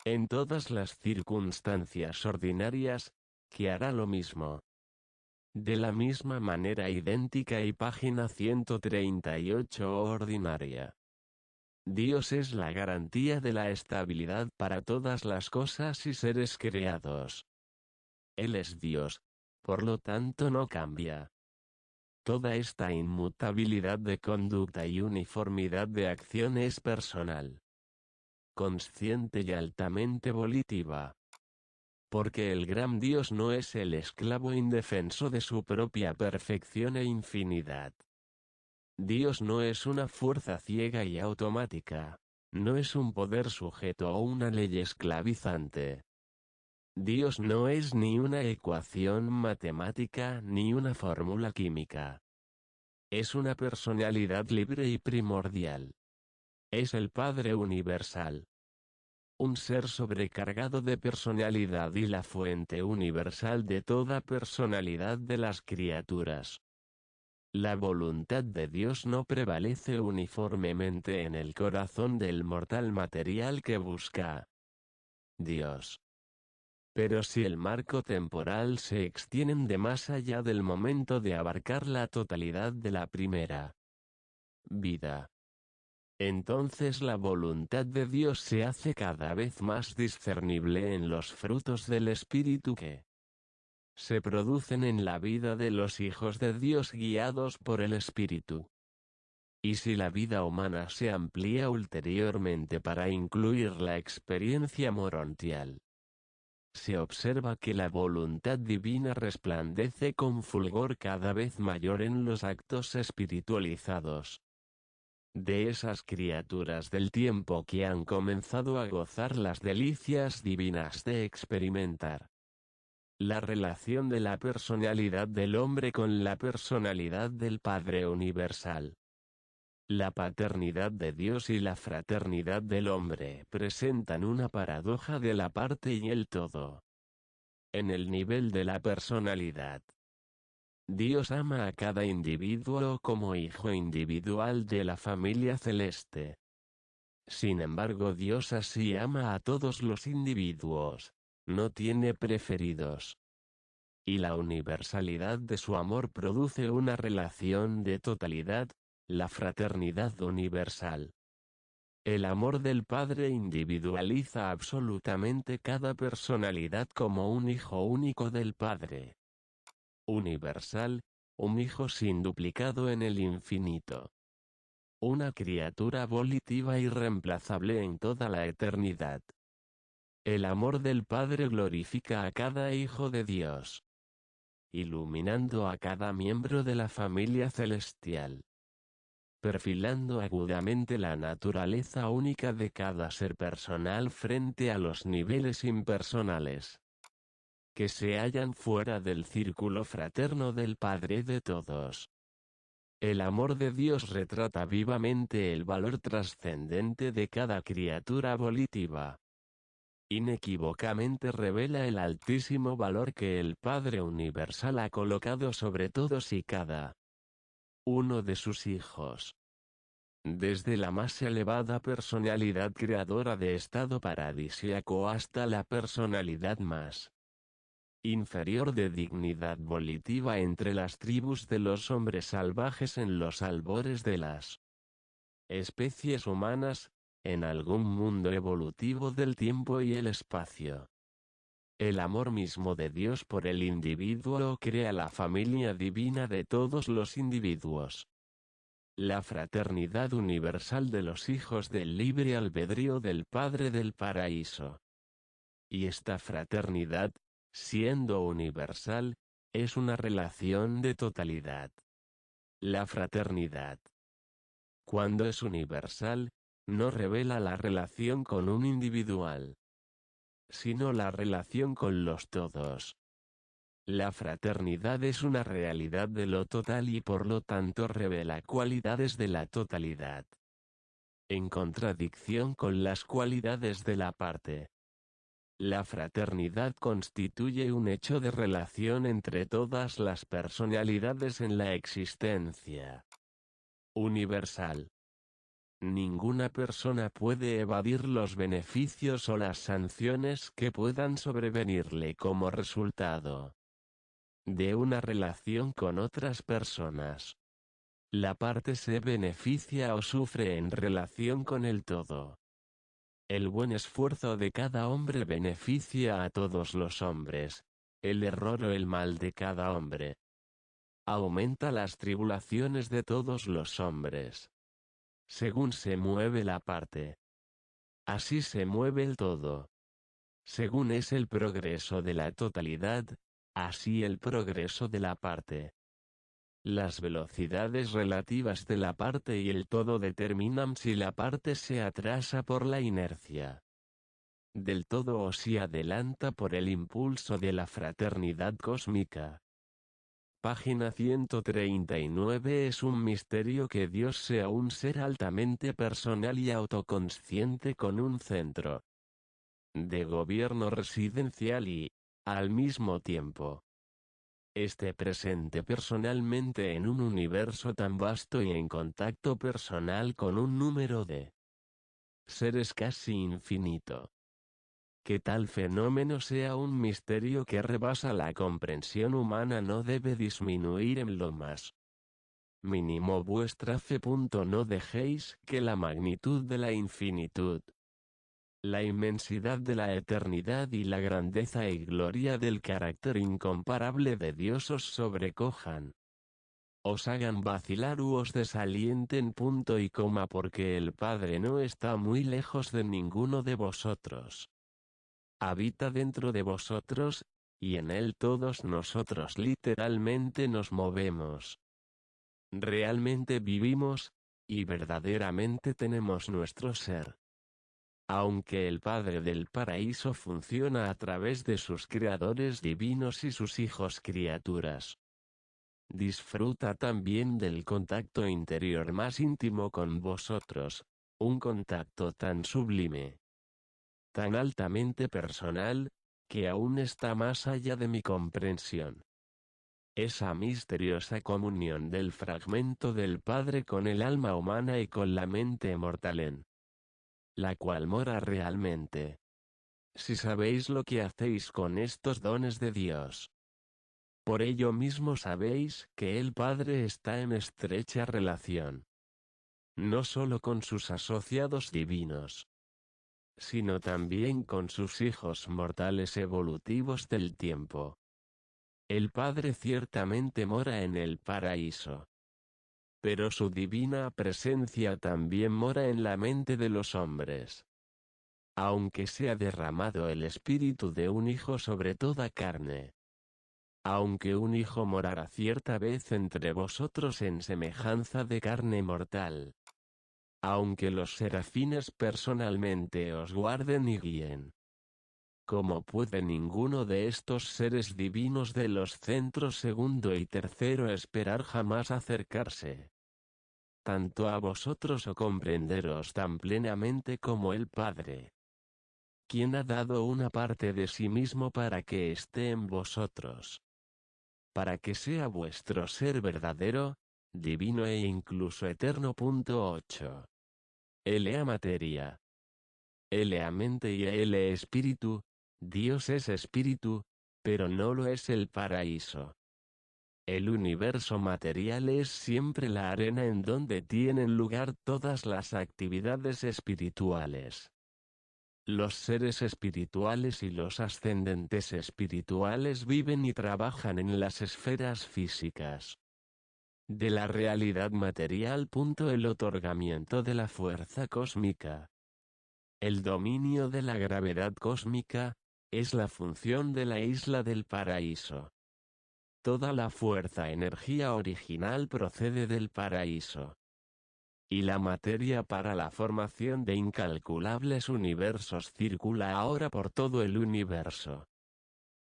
en todas las circunstancias ordinarias, que hará lo mismo. De la misma manera idéntica y página 138 ordinaria. Dios es la garantía de la estabilidad para todas las cosas y seres creados. Él es Dios, por lo tanto no cambia. Toda esta inmutabilidad de conducta y uniformidad de acción es personal, consciente y altamente volitiva. Porque el gran Dios no es el esclavo indefenso de su propia perfección e infinidad. Dios no es una fuerza ciega y automática, no es un poder sujeto a una ley esclavizante. Dios no es ni una ecuación matemática ni una fórmula química. Es una personalidad libre y primordial. Es el Padre Universal. Un ser sobrecargado de personalidad y la fuente universal de toda personalidad de las criaturas. La voluntad de Dios no prevalece uniformemente en el corazón del mortal material que busca Dios. Pero si el marco temporal se extiende más allá del momento de abarcar la totalidad de la primera vida, entonces la voluntad de Dios se hace cada vez más discernible en los frutos del Espíritu que se producen en la vida de los hijos de Dios guiados por el Espíritu. Y si la vida humana se amplía ulteriormente para incluir la experiencia morontial, se observa que la voluntad divina resplandece con fulgor cada vez mayor en los actos espiritualizados de esas criaturas del tiempo que han comenzado a gozar las delicias divinas de experimentar la relación de la personalidad del hombre con la personalidad del Padre Universal. La paternidad de Dios y la fraternidad del hombre presentan una paradoja de la parte y el todo. En el nivel de la personalidad, Dios ama a cada individuo como hijo individual de la familia celeste. Sin embargo, Dios así ama a todos los individuos, no tiene preferidos. Y la universalidad de su amor produce una relación de totalidad, la fraternidad universal. El amor del Padre individualiza absolutamente cada personalidad como un hijo único del Padre. Universal, un hijo sin duplicado en el infinito. Una criatura volitiva irreemplazable en toda la eternidad. El amor del Padre glorifica a cada hijo de Dios, iluminando a cada miembro de la familia celestial, perfilando agudamente la naturaleza única de cada ser personal frente a los niveles impersonales que se hallan fuera del círculo fraterno del Padre de todos. El amor de Dios retrata vivamente el valor trascendente de cada criatura volitiva. Inequívocamente revela el altísimo valor que el Padre Universal ha colocado sobre todos y cada uno de sus hijos. Desde la más elevada personalidad creadora de estado paradisíaco hasta la personalidad más inferior de dignidad volitiva entre las tribus de los hombres salvajes en los albores de las especies humanas, en algún mundo evolutivo del tiempo y el espacio. El amor mismo de Dios por el individuo crea la familia divina de todos los individuos. La fraternidad universal de los hijos del libre albedrío del Padre del Paraíso. Y esta fraternidad, siendo universal, es una relación de totalidad. La fraternidad, cuando es universal, no revela la relación con un individual, sino la relación con los todos. La fraternidad es una realidad de lo total y por lo tanto revela cualidades de la totalidad, en contradicción con las cualidades de la parte. La fraternidad constituye un hecho de relación entre todas las personalidades en la existencia universal. Ninguna persona puede evadir los beneficios o las sanciones que puedan sobrevenirle como resultado de una relación con otras personas. La parte se beneficia o sufre en relación con el todo. El buen esfuerzo de cada hombre beneficia a todos los hombres. El error o el mal de cada hombre aumenta las tribulaciones de todos los hombres. Según se mueve la parte, así se mueve el todo. Según es el progreso de la totalidad, así el progreso de la parte. Las velocidades relativas de la parte y el todo determinan si la parte se atrasa por la inercia del todo o si adelanta por el impulso de la fraternidad cósmica. Página 139. Es un misterio que Dios sea un ser altamente personal y autoconsciente con un centro de gobierno residencial y, al mismo tiempo, esté presente personalmente en un universo tan vasto y en contacto personal con un número de seres casi infinito. Que tal fenómeno sea un misterio que rebasa la comprensión humana no debe disminuir en lo más mínimo vuestra fe. No dejéis que la magnitud de la infinitud, la inmensidad de la eternidad y la grandeza y gloria del carácter incomparable de Dios os sobrecojan, os hagan vacilar u os desalienten. Porque el Padre no está muy lejos de ninguno de vosotros. Habita dentro de vosotros, y en él todos nosotros literalmente nos movemos. Realmente vivimos, y verdaderamente tenemos nuestro ser. Aunque el Padre del Paraíso funciona a través de sus creadores divinos y sus hijos criaturas, disfruta también del contacto interior más íntimo con vosotros, un contacto tan sublime, tan altamente personal, que aún está más allá de mi comprensión. Esa misteriosa comunión del fragmento del Padre con el alma humana y con la mente mortal en la cual mora realmente. Si sabéis lo que hacéis con estos dones de Dios, por ello mismo sabéis que el Padre está en estrecha relación no solo con sus asociados divinos, sino también con sus hijos mortales evolutivos del tiempo. El Padre ciertamente mora en el paraíso, pero su divina presencia también mora en la mente de los hombres. Aunque se ha derramado el espíritu de un hijo sobre toda carne, aunque un hijo morara cierta vez entre vosotros en semejanza de carne mortal, aunque los serafines personalmente os guarden y guíen, ¿cómo puede ninguno de estos seres divinos de los centros segundo y tercero esperar jamás acercarse tanto a vosotros o comprenderos tan plenamente como el Padre, quien ha dado una parte de sí mismo para que esté en vosotros, para que sea vuestro ser verdadero, divino e incluso eterno. 8. L.A. materia, L.A. mente y L. espíritu. Dios es espíritu, pero no lo es el paraíso. El universo material es siempre la arena en donde tienen lugar todas las actividades espirituales. Los seres espirituales y los ascendentes espirituales viven y trabajan en las esferas físicas de la realidad material. El otorgamiento de la fuerza cósmica, el dominio de la gravedad cósmica, es la función de la isla del paraíso. Toda la fuerza-energía original procede del paraíso. Y la materia para la formación de incalculables universos circula ahora por todo el universo.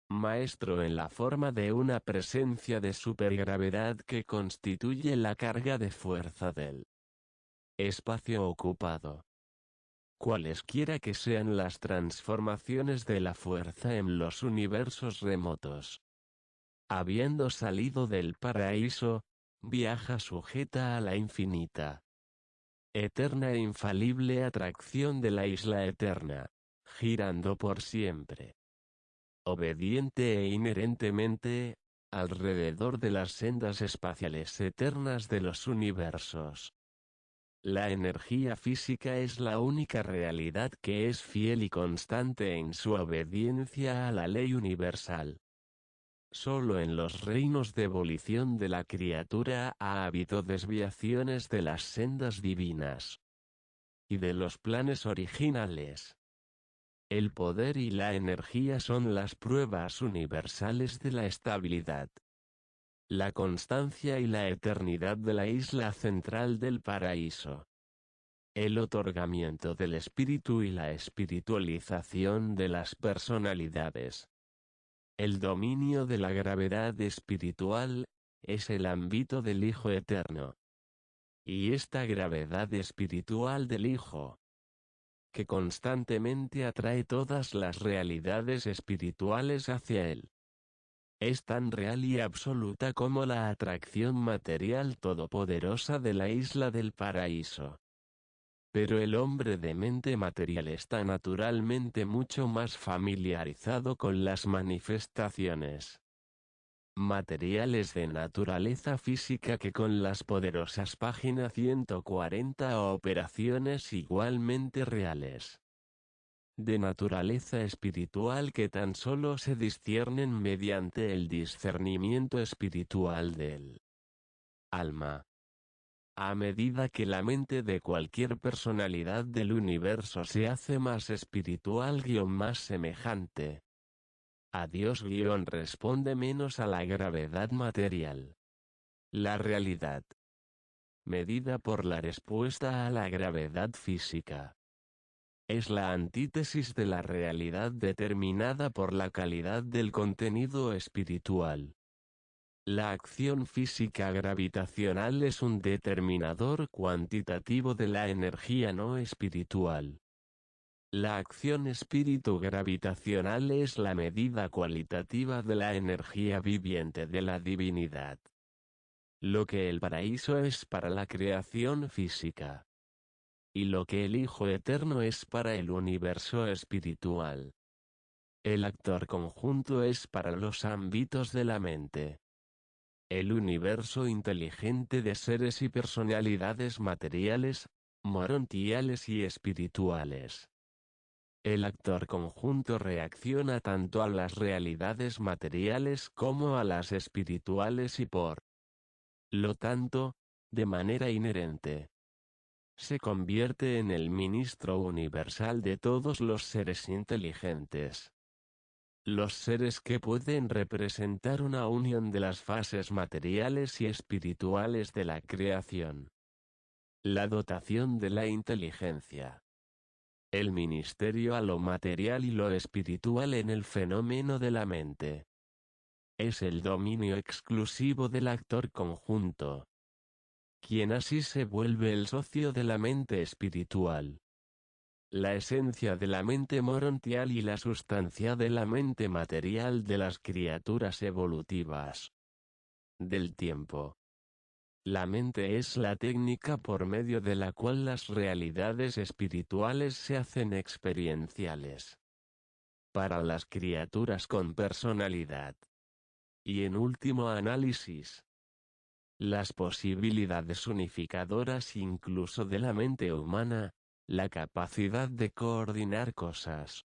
Maestro en la forma de una presencia de supergravedad que constituye la carga de fuerza del espacio ocupado. Cualesquiera que sean las transformaciones de la fuerza en los universos remotos, habiendo salido del paraíso, viaja sujeta a la infinita, eterna e infalible atracción de la isla eterna, girando por siempre, obediente e inherentemente, alrededor de las sendas espaciales eternas de los universos. La energía física es la única realidad que es fiel y constante en su obediencia a la ley universal. Solo en los reinos de evolución de la criatura ha habido desviaciones de las sendas divinas y de los planes originales. El poder y la energía son las pruebas universales de la estabilidad, la constancia y la eternidad de la isla central del paraíso. El otorgamiento del espíritu y la espiritualización de las personalidades. El dominio de la gravedad espiritual, es el ámbito del Hijo Eterno. Y esta gravedad espiritual del Hijo, que constantemente atrae todas las realidades espirituales hacia él, es tan real y absoluta como la atracción material todopoderosa de la isla del paraíso. Pero el hombre de mente material está naturalmente mucho más familiarizado con las manifestaciones materiales de naturaleza física que con las poderosas página 140 o operaciones igualmente reales de naturaleza espiritual que tan solo se disciernen mediante el discernimiento espiritual del alma. A medida que la mente de cualquier personalidad del universo se hace más espiritual más semejante a Dios responde menos a la gravedad material. La realidad, medida por la respuesta a la gravedad física, es la antítesis de la realidad determinada por la calidad del contenido espiritual. La acción física gravitacional es un determinador cuantitativo de la energía no espiritual. La acción espíritu gravitacional es la medida cualitativa de la energía viviente de la divinidad. Lo que el paraíso es para la creación física. Y lo que el Hijo Eterno es para el universo espiritual. El actor conjunto es para los ámbitos de la mente. El universo inteligente de seres y personalidades materiales, morontiales y espirituales. El actor conjunto reacciona tanto a las realidades materiales como a las espirituales y por lo tanto, de manera inherente, se convierte en el ministro universal de todos los seres inteligentes. Los seres que pueden representar una unión de las fases materiales y espirituales de la creación. La dotación de la inteligencia. El ministerio a lo material y lo espiritual en el fenómeno de la mente. Es el dominio exclusivo del actor conjunto, quien así se vuelve el socio de la mente espiritual. La esencia de la mente morontial y la sustancia de la mente material de las criaturas evolutivas del tiempo. La mente es la técnica por medio de la cual las realidades espirituales se hacen experienciales para las criaturas con personalidad. Y en último análisis, las posibilidades unificadoras incluso de la mente humana, la capacidad de coordinar cosas,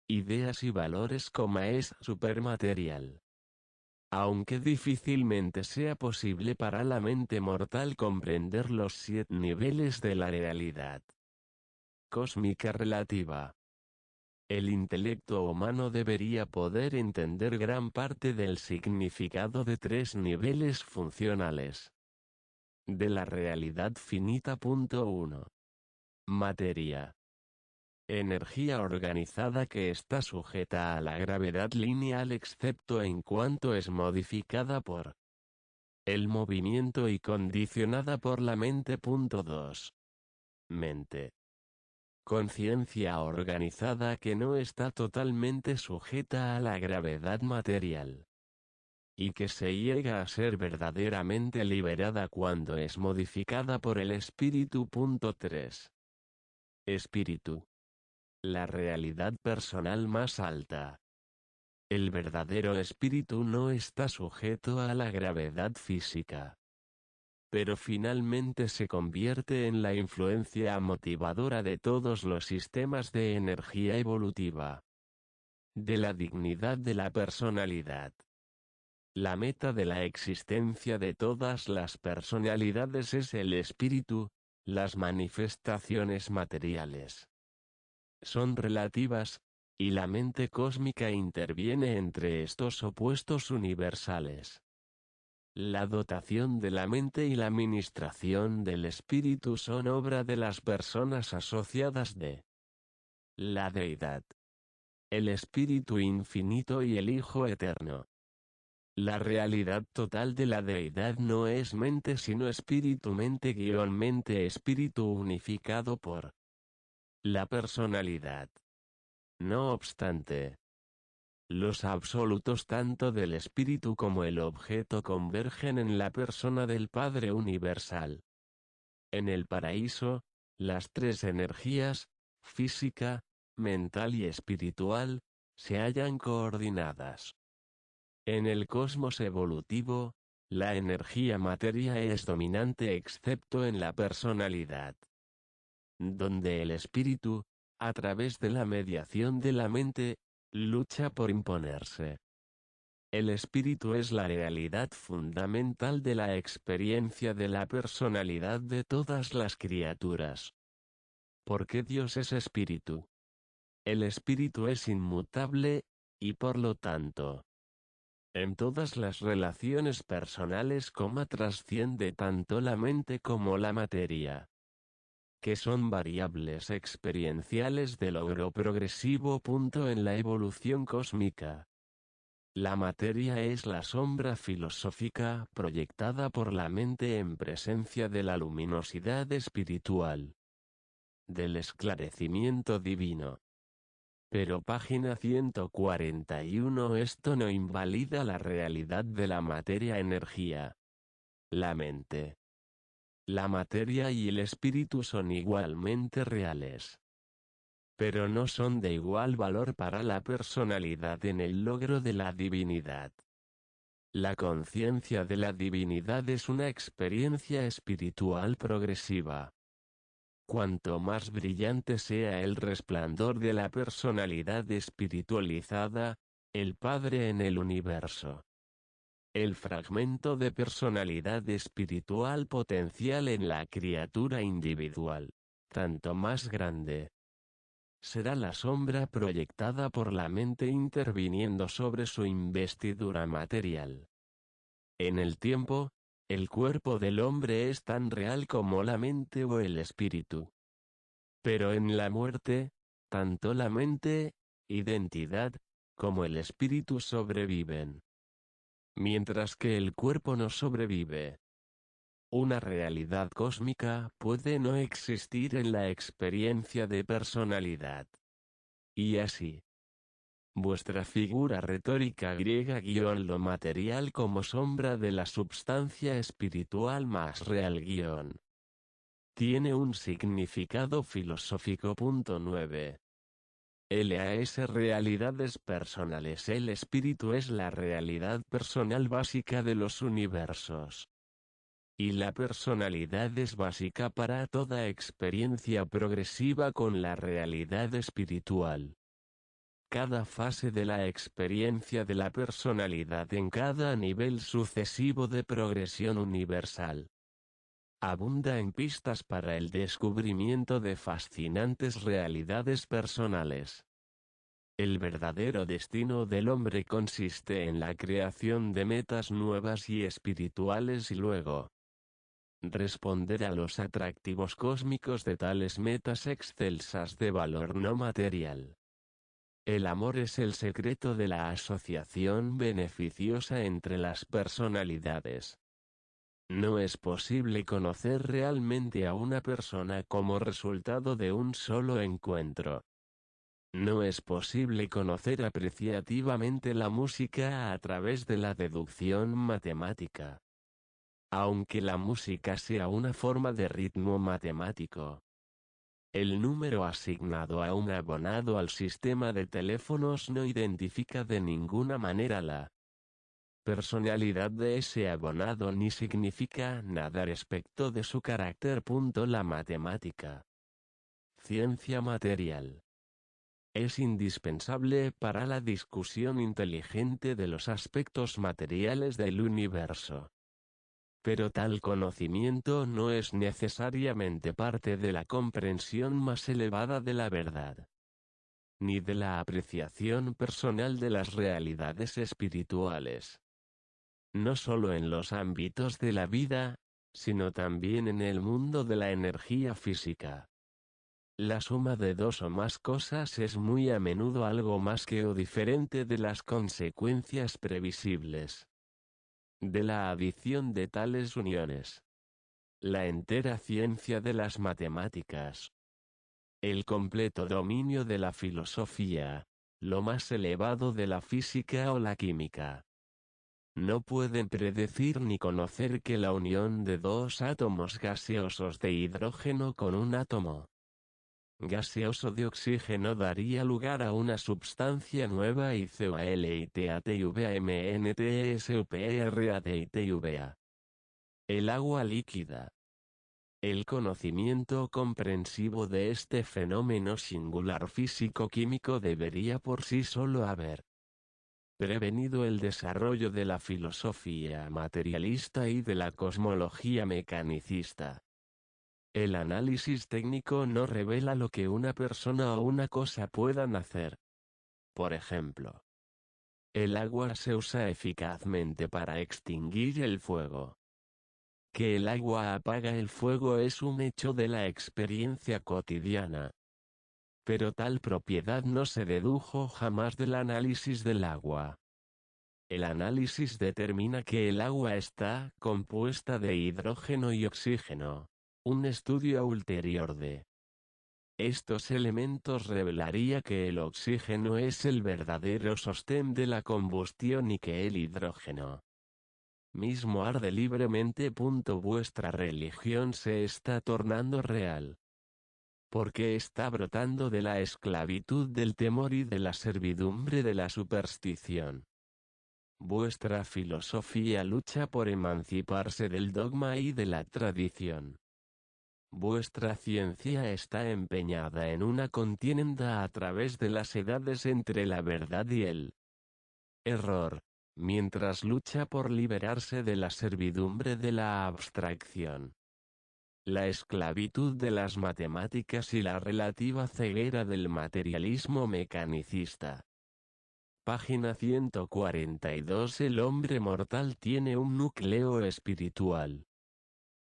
ideas y valores como es supermaterial. Aunque difícilmente sea posible para la mente mortal comprender los 7 niveles de la realidad cósmica relativa, el intelecto humano debería poder entender gran parte del significado de 3 niveles funcionales de la realidad finita. 1. Materia. Energía organizada que está sujeta a la gravedad lineal excepto en cuanto es modificada por el movimiento y condicionada por la mente. 2. Mente. Conciencia organizada que no está totalmente sujeta a la gravedad material, y que se llega a ser verdaderamente liberada cuando es modificada por el espíritu. 3. Espíritu. La realidad personal más alta. El verdadero espíritu no está sujeto a la gravedad física, pero finalmente se convierte en la influencia motivadora de todos los sistemas de energía evolutiva, de la dignidad de la personalidad. La meta de la existencia de todas las personalidades es el espíritu. Las manifestaciones materiales son relativas, y la mente cósmica interviene entre estos opuestos universales. La dotación de la mente y la ministración del espíritu son obra de las personas asociadas de la deidad, el espíritu infinito y el Hijo eterno. La realidad total de la deidad no es mente sino espíritu-mente espíritu unificado por la personalidad. No obstante, los absolutos tanto del espíritu como el objeto convergen en la persona del Padre Universal. En el paraíso, las 3 energías, física, mental y espiritual, se hallan coordinadas. En el cosmos evolutivo, la energía materia es dominante excepto en la personalidad, donde el espíritu, a través de la mediación de la mente, lucha por imponerse. El espíritu es la realidad fundamental de la experiencia de la personalidad de todas las criaturas. ¿Por qué Dios es espíritu? El espíritu es inmutable, y por lo tanto, en todas las relaciones personales trasciende tanto la mente como la materia, que son variables experienciales de logro progresivo. En la evolución cósmica, la materia es la sombra filosófica proyectada por la mente en presencia de la luminosidad espiritual, del esclarecimiento divino. Pero página 141. Esto no invalida la realidad de la materia-energía. La mente, la materia y el espíritu son igualmente reales, pero no son de igual valor para la personalidad en el logro de la divinidad. La conciencia de la divinidad es una experiencia espiritual progresiva. Cuanto más brillante sea el resplandor de la personalidad espiritualizada, el Padre en el universo, el fragmento de personalidad espiritual potencial en la criatura individual, tanto más grande, será la sombra proyectada por la mente interviniendo sobre su investidura material. En el tiempo, el cuerpo del hombre es tan real como la mente o el espíritu. Pero en la muerte, tanto la mente, identidad, como el espíritu sobreviven. Mientras que el cuerpo no sobrevive. Una realidad cósmica puede no existir en la experiencia de personalidad. Y así, vuestra figura retórica griega lo material como sombra de la substancia espiritual más real tiene un significado filosófico. 9. LAS realidades personales. El espíritu es la realidad personal básica de los universos. Y la personalidad es básica para toda experiencia progresiva con la realidad espiritual. Cada fase de la experiencia de la personalidad en cada nivel sucesivo de progresión universal abunda en pistas para el descubrimiento de fascinantes realidades personales. El verdadero destino del hombre consiste en la creación de metas nuevas y espirituales y luego responder a los atractivos cósmicos de tales metas excelsas de valor no material. El amor es el secreto de la asociación beneficiosa entre las personalidades. No es posible conocer realmente a una persona como resultado de un solo encuentro. No es posible conocer apreciativamente la música a través de la deducción matemática. Aunque la música sea una forma de ritmo matemático. El número asignado a un abonado al sistema de teléfonos no identifica de ninguna manera la personalidad de ese abonado ni significa nada respecto de su carácter. La matemática, ciencia material, es indispensable para la discusión inteligente de los aspectos materiales del universo. Pero tal conocimiento no es necesariamente parte de la comprensión más elevada de la verdad, ni de la apreciación personal de las realidades espirituales. No solo en los ámbitos de la vida, sino también en el mundo de la energía física. La suma de dos o más cosas es muy a menudo algo más que o diferente de las consecuencias previsibles de la adición de tales uniones. La entera ciencia de las matemáticas. El completo dominio de la filosofía, lo más elevado de la física o la química. No pueden predecir ni conocer que la unión de dos átomos gaseosos de hidrógeno con un átomo gaseoso de oxígeno daría lugar a una substancia nueva y COALITATVMNTSUPRADITVA. El agua líquida. El conocimiento comprensivo de este fenómeno singular físico-químico debería por sí solo haber prevenido el desarrollo de la filosofía materialista y de la cosmología mecanicista. El análisis técnico no revela lo que una persona o una cosa puedan hacer. Por ejemplo, el agua se usa eficazmente para extinguir el fuego. Que el agua apaga el fuego es un hecho de la experiencia cotidiana. Pero tal propiedad no se dedujo jamás del análisis del agua. El análisis determina que el agua está compuesta de hidrógeno y oxígeno. Un estudio ulterior de estos elementos revelaría que el oxígeno es el verdadero sostén de la combustión y que el hidrógeno mismo arde libremente. Vuestra religión se está tornando real. Porque está brotando de la esclavitud del temor y de la servidumbre de la superstición. Vuestra filosofía lucha por emanciparse del dogma y de la tradición. Vuestra ciencia está empeñada en una contienda a través de las edades entre la verdad y el error, mientras lucha por liberarse de la servidumbre de la abstracción, la esclavitud de las matemáticas y la relativa ceguera del materialismo mecanicista. Página 142. El hombre mortal tiene un núcleo espiritual.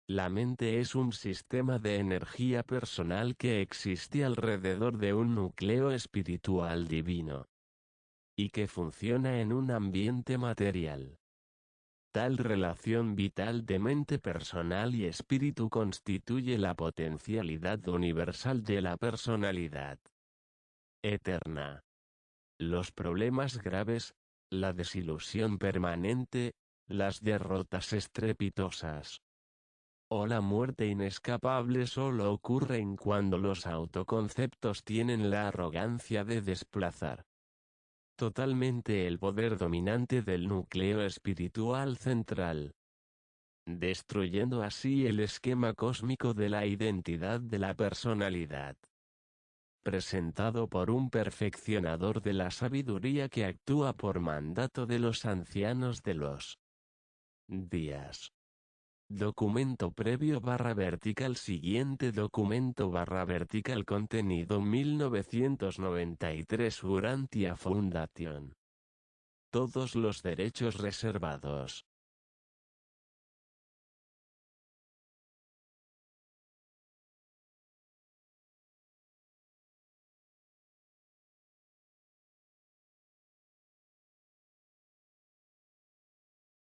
La mente es un sistema de energía personal que existe alrededor de un núcleo espiritual divino, y que funciona en un ambiente material. Tal relación vital de mente personal y espíritu constituye la potencialidad universal de la personalidad eterna. Los problemas graves, la desilusión permanente, las derrotas estrepitosas o la muerte inescapable solo ocurren cuando los autoconceptos tienen la arrogancia de desplazar totalmente el poder dominante del núcleo espiritual central, destruyendo así el esquema cósmico de la identidad de la personalidad, presentado por un perfeccionador de la sabiduría que actúa por mandato de los ancianos de los días. Documento previo /vertical. Siguiente documento /vertical. Contenido 1993. Urantia Foundation. Todos los derechos reservados.